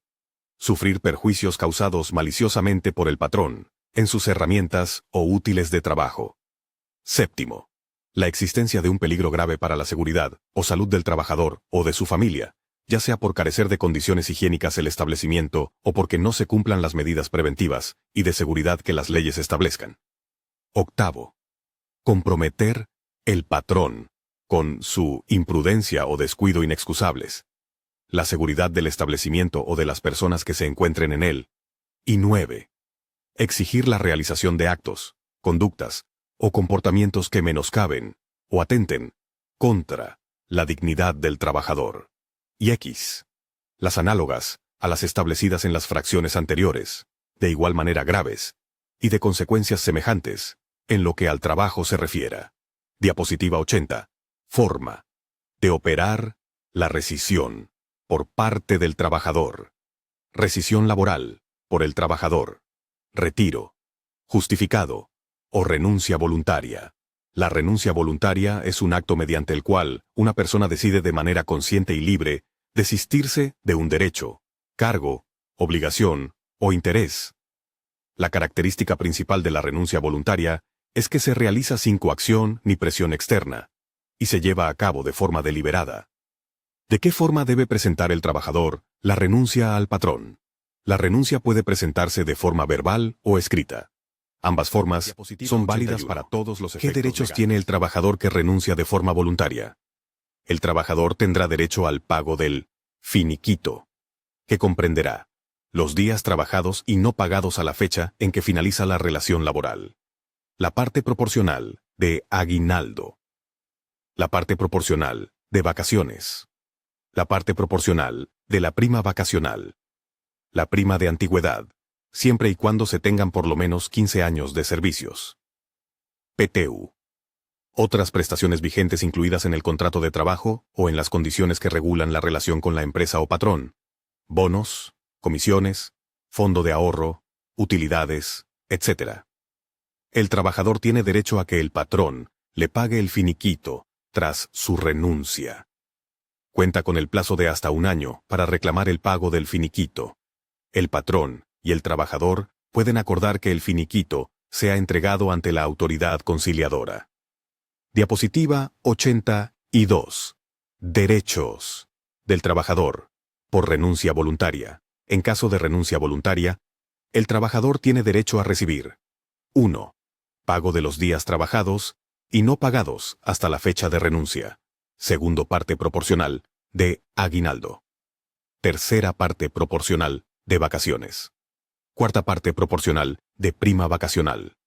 Sufrir perjuicios causados maliciosamente por el patrón, en sus herramientas o útiles de trabajo. Séptimo. La existencia de un peligro grave para la seguridad o salud del trabajador o de su familia, ya sea por carecer de condiciones higiénicas el establecimiento o porque no se cumplan las medidas preventivas y de seguridad que las leyes establezcan. Octavo. Comprometer el patrón, con su imprudencia o descuido inexcusables, la seguridad del establecimiento o de las personas que se encuentren en él. Y 9. Exigir la realización de actos, conductas o comportamientos que menoscaben o atenten contra la dignidad del trabajador. y X. Las análogas a las establecidas en las fracciones anteriores, de igual manera graves, y de consecuencias semejantes, en lo que al trabajo se refiera. Diapositiva 80. Forma de operar la rescisión por parte del trabajador. Rescisión laboral por el trabajador. Retiro, justificado o renuncia voluntaria. La renuncia voluntaria es un acto mediante el cual una persona decide de manera consciente y libre desistirse de un derecho, cargo, obligación o interés. La característica principal de la renuncia voluntaria es que se realiza sin coacción ni presión externa, y se lleva a cabo de forma deliberada. ¿De qué forma debe presentar el trabajador la renuncia al patrón? La renuncia puede presentarse de forma verbal o escrita. Ambas formas son válidas para todos los efectos. ¿Qué derechos tiene el trabajador que renuncia de forma voluntaria? El trabajador tendrá derecho al pago del finiquito, que comprenderá los días trabajados y no pagados a la fecha en que finaliza la relación laboral. La parte proporcional de aguinaldo. La parte proporcional de vacaciones. La parte proporcional de la prima vacacional. La prima de antigüedad, siempre y cuando se tengan por lo menos 15 años de servicios. PTU. Otras prestaciones vigentes incluidas en el contrato de trabajo o en las condiciones que regulan la relación con la empresa o patrón. Bonos, comisiones, fondo de ahorro, utilidades, etc. El trabajador tiene derecho a que el patrón le pague el finiquito tras su renuncia. Cuenta con el plazo de hasta 1 año para reclamar el pago del finiquito. El patrón y el trabajador pueden acordar que el finiquito sea entregado ante la autoridad conciliadora. Diapositiva 82. Derechos del trabajador por renuncia voluntaria. En caso de renuncia voluntaria, el trabajador tiene derecho a recibir 1. Pago de los días trabajados y no pagados hasta la fecha de renuncia. Segundo parte proporcional de aguinaldo. Tercera parte proporcional de vacaciones. Cuarta parte proporcional de prima vacacional.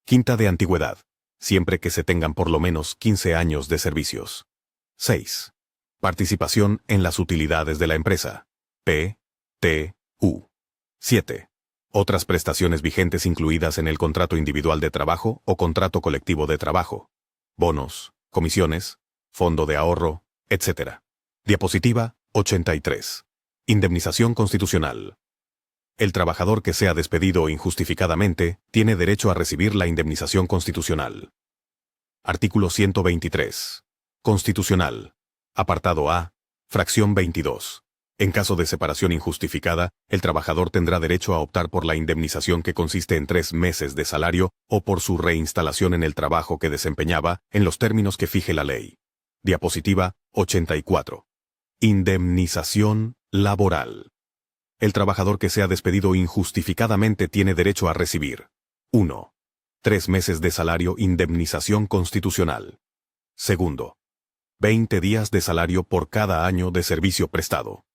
Quinta de antigüedad, siempre que se tengan por lo menos 15 años de servicios. 6. Participación en las utilidades de la empresa. PTU. 7. Otras prestaciones vigentes incluidas en el contrato individual de trabajo o contrato colectivo de trabajo. Bonos, comisiones, fondo de ahorro, etc. Diapositiva 83. Indemnización constitucional. El trabajador que sea despedido injustificadamente tiene derecho a recibir la indemnización constitucional. Artículo 123. Constitucional. Apartado A. Fracción 22. En caso de separación injustificada, el trabajador tendrá derecho a optar por la indemnización que consiste en 3 meses de salario o por su reinstalación en el trabajo que desempeñaba en los términos que fije la ley. Diapositiva 84. Indemnización laboral. El trabajador que sea despedido injustificadamente tiene derecho a recibir 1. 3 meses de salario indemnización constitucional. Segundo, 20 días de salario por cada año de servicio prestado.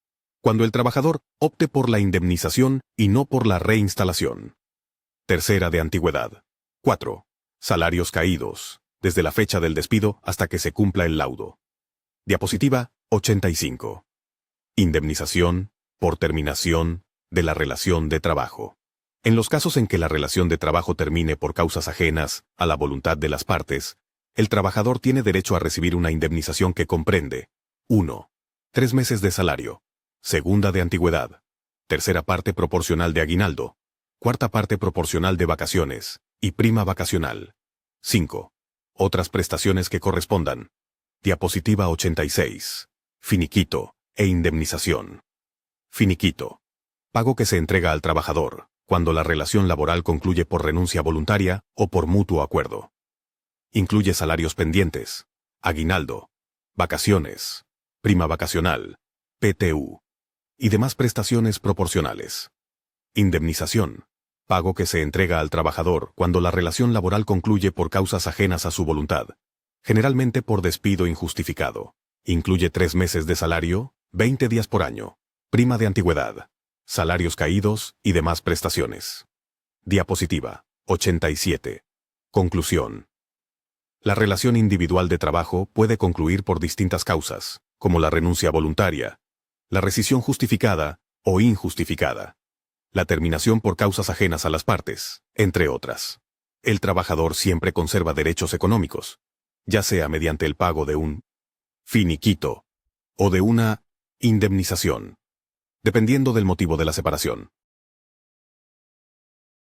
Cuando el trabajador opte por la indemnización y no por la reinstalación. Tercera de antigüedad. 4. Salarios caídos, desde la fecha del despido hasta que se cumpla el laudo. Diapositiva 85. Indemnización por terminación de la relación de trabajo. En los casos en que la relación de trabajo termine por causas ajenas a la voluntad de las partes, el trabajador tiene derecho a recibir una indemnización que comprende 1. 3 meses de salario. Segunda de antigüedad. Tercera parte proporcional de aguinaldo. Cuarta parte proporcional de vacaciones y prima vacacional. 5. Otras prestaciones que correspondan. Diapositiva 86. Finiquito e indemnización. Finiquito. Pago que se entrega al trabajador cuando la relación laboral concluye por renuncia voluntaria o por mutuo acuerdo. Incluye salarios pendientes, aguinaldo, vacaciones, prima vacacional, PTU y demás prestaciones proporcionales. Indemnización. Pago que se entrega al trabajador cuando la relación laboral concluye por causas ajenas a su voluntad, generalmente por despido injustificado. Incluye 3 meses de salario, 20 días por año, prima de antigüedad, salarios caídos y demás prestaciones. Diapositiva 87. Conclusión. La relación individual de trabajo puede concluir por distintas causas, como la renuncia voluntaria, la rescisión justificada o injustificada, la terminación por causas ajenas a las partes, entre otras. El trabajador siempre conserva derechos económicos, ya sea mediante el pago de un finiquito o de una indemnización, dependiendo del motivo de la separación.